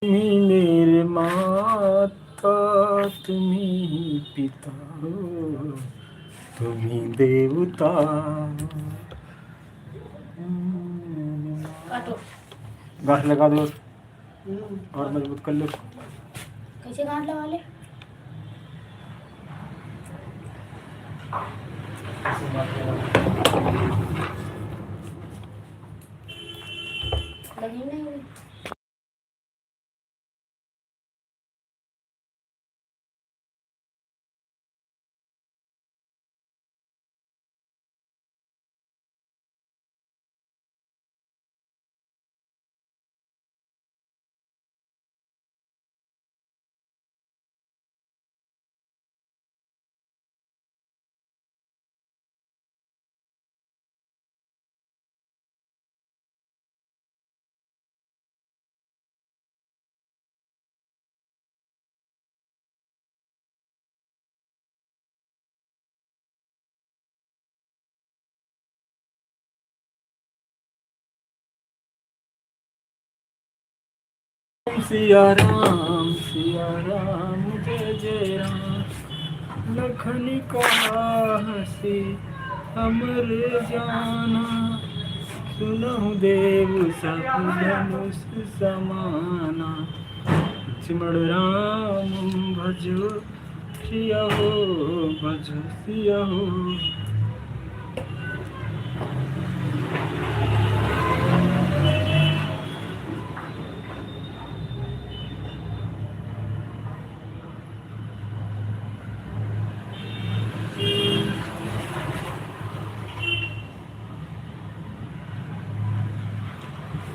तुम्ही निर्माता, तुम्ही पिता, तुम्ही देवता। काटो। गांठ लगा दो और मजबूत कर लो। कैसे गांठ लगा ले? लगी नहीं हुई। सिया राम जय जय राम, लखन का हसी अमर जाना, सुनहु देव सब धनुष समाना, लक्ष्मण राम भजो सिया हो, भजो सिया हो।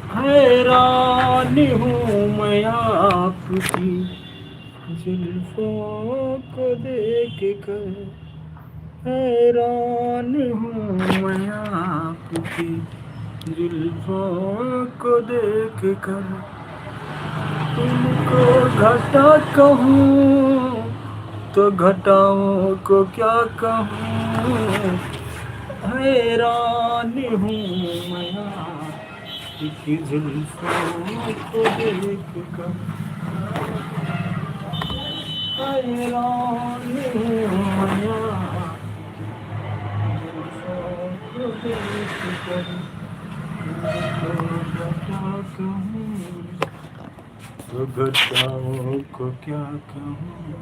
हैरान हूँ मैं आपकी जुल्फों को देख कर, हैरान हूँ मैं आपकी जुल्फों को देख कर। तुमको घटा कहूँ तो घटाओं को क्या कहूँ, हैरान हूँ मैं आपकी जुल्फों को देख कर, हैरान हूँ मैं आपकी जुल्फों को देख कर। तुमको घटा कहूँ तो घटाओं को क्या कहूँ,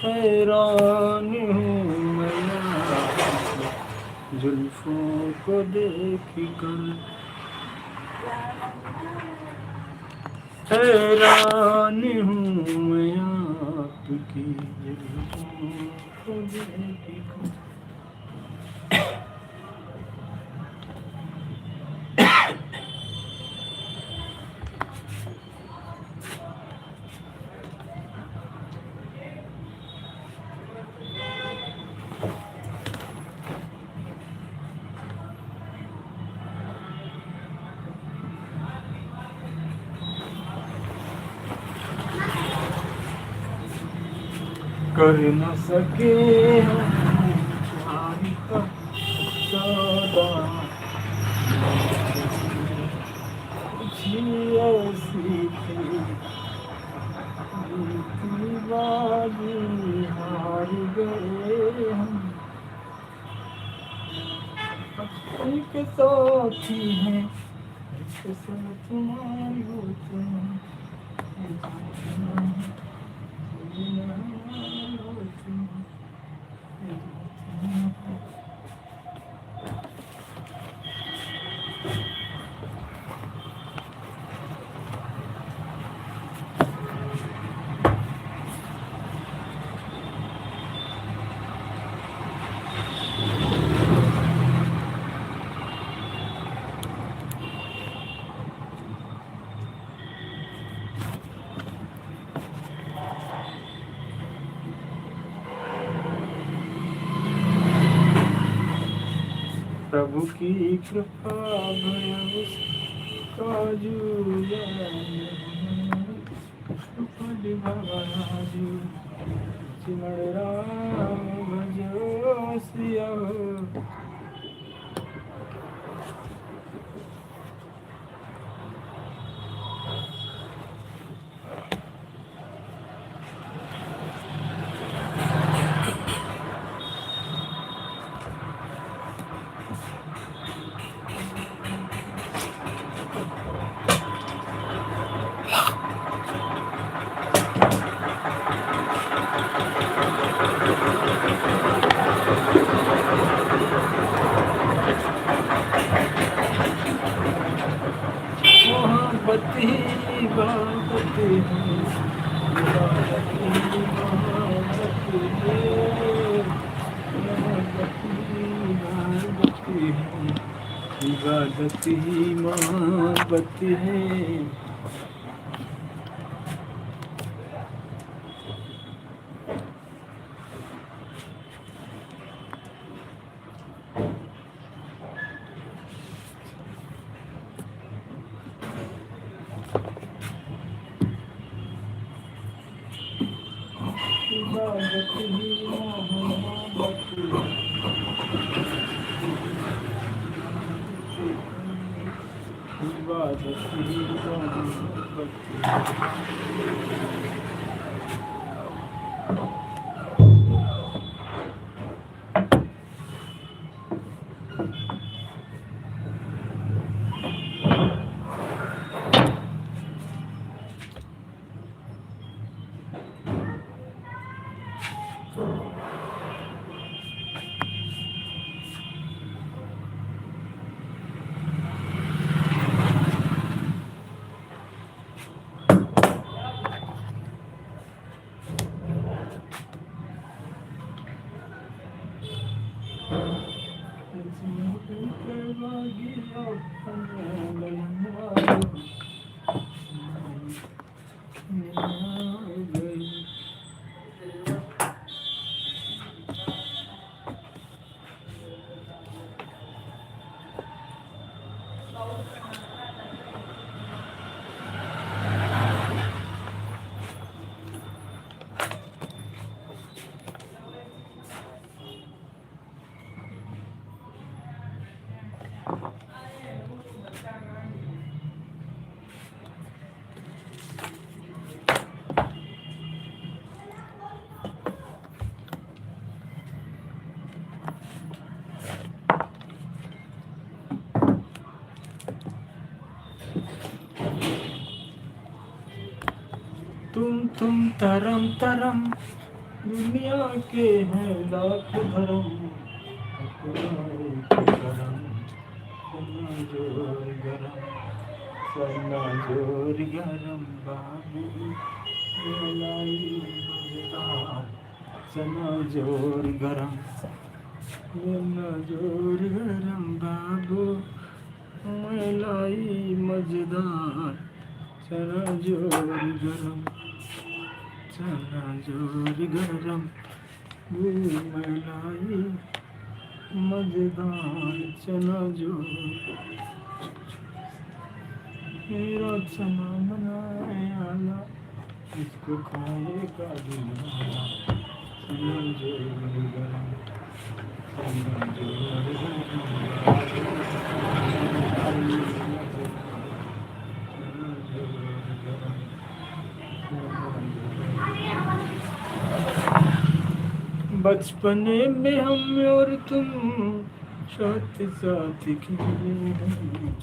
हैरान हूँ मैं आपकी जुल्फों को देख कर, हैरान हूँ मैं आपकी जुल्फों को देख कर। कर न सके हम प्यार का सौदा, कुछ ऐसी थी बीती बाजी हार गए हम, एक साथी हैं एक साथ तुम्हारी होते हैं, प्रभु की कृपा भय उसका चिमण राम भजो सिया। मोहब्बत ही इबादत है, इबादत ही मोहब्बत है। इबादत ही मोहब्बत है, इबादत ही मोहब्बत है। तुम तरम तरम दुनिया के हैं लाख धर्म सना जोर गरम सना जोर गरम बाबू मलाई मजेदार सना जोर गरम सना जोर गरम बाबू मलाई मजेदार सना जोर गरम चना जोर गरम मलाई मजेदार चना जोर मेरा चना बनाए आला इसको खाएगा दिलवाला चना जोर गरम चना जोर गरम बचपने में हम और तुम साथ साथ खेले हैं।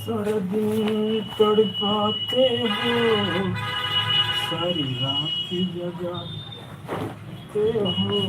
सारा दिन तड़पाते हो, सारी रात जगाते हो।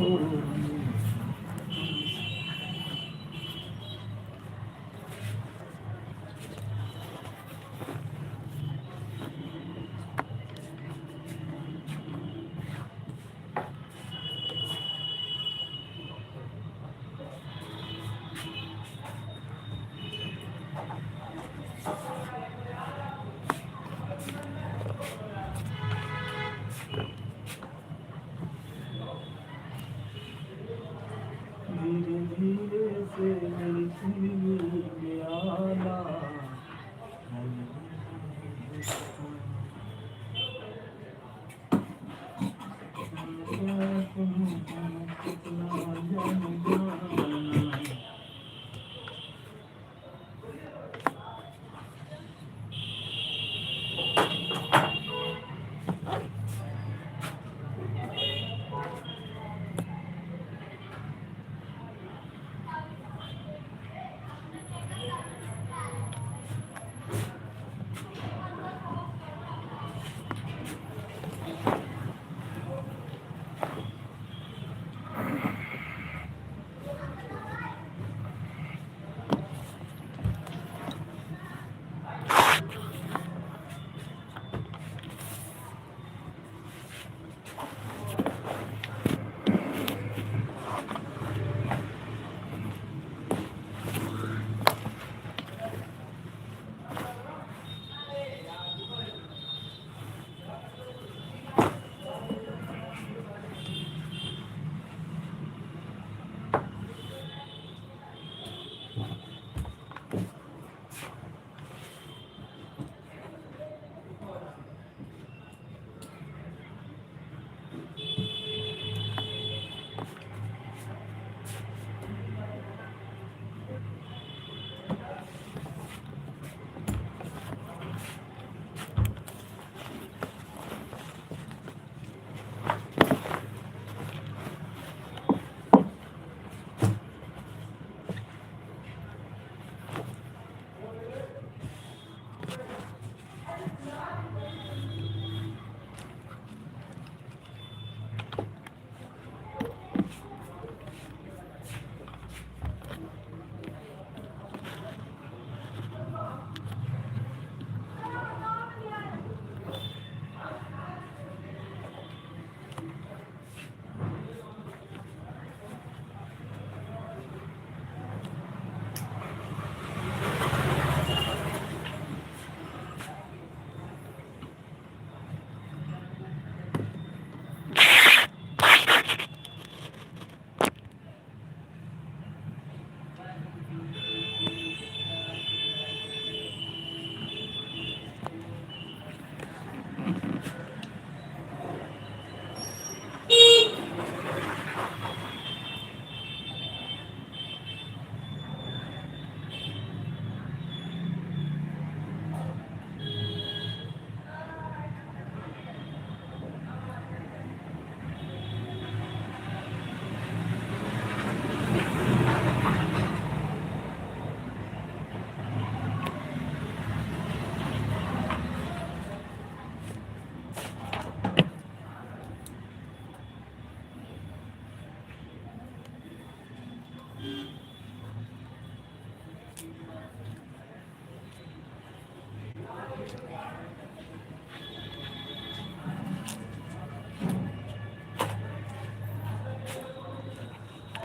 धीरे धीरे से मेरी जिंदगी में आना, कितना जाना।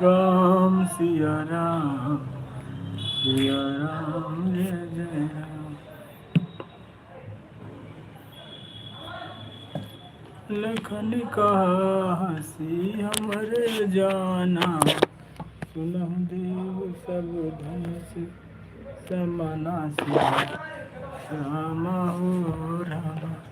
राम सिया राम जय जय राम। लखन कहा हसी हमरे जाना, सुनहु देव सब धनुष समाना से राम हो राम।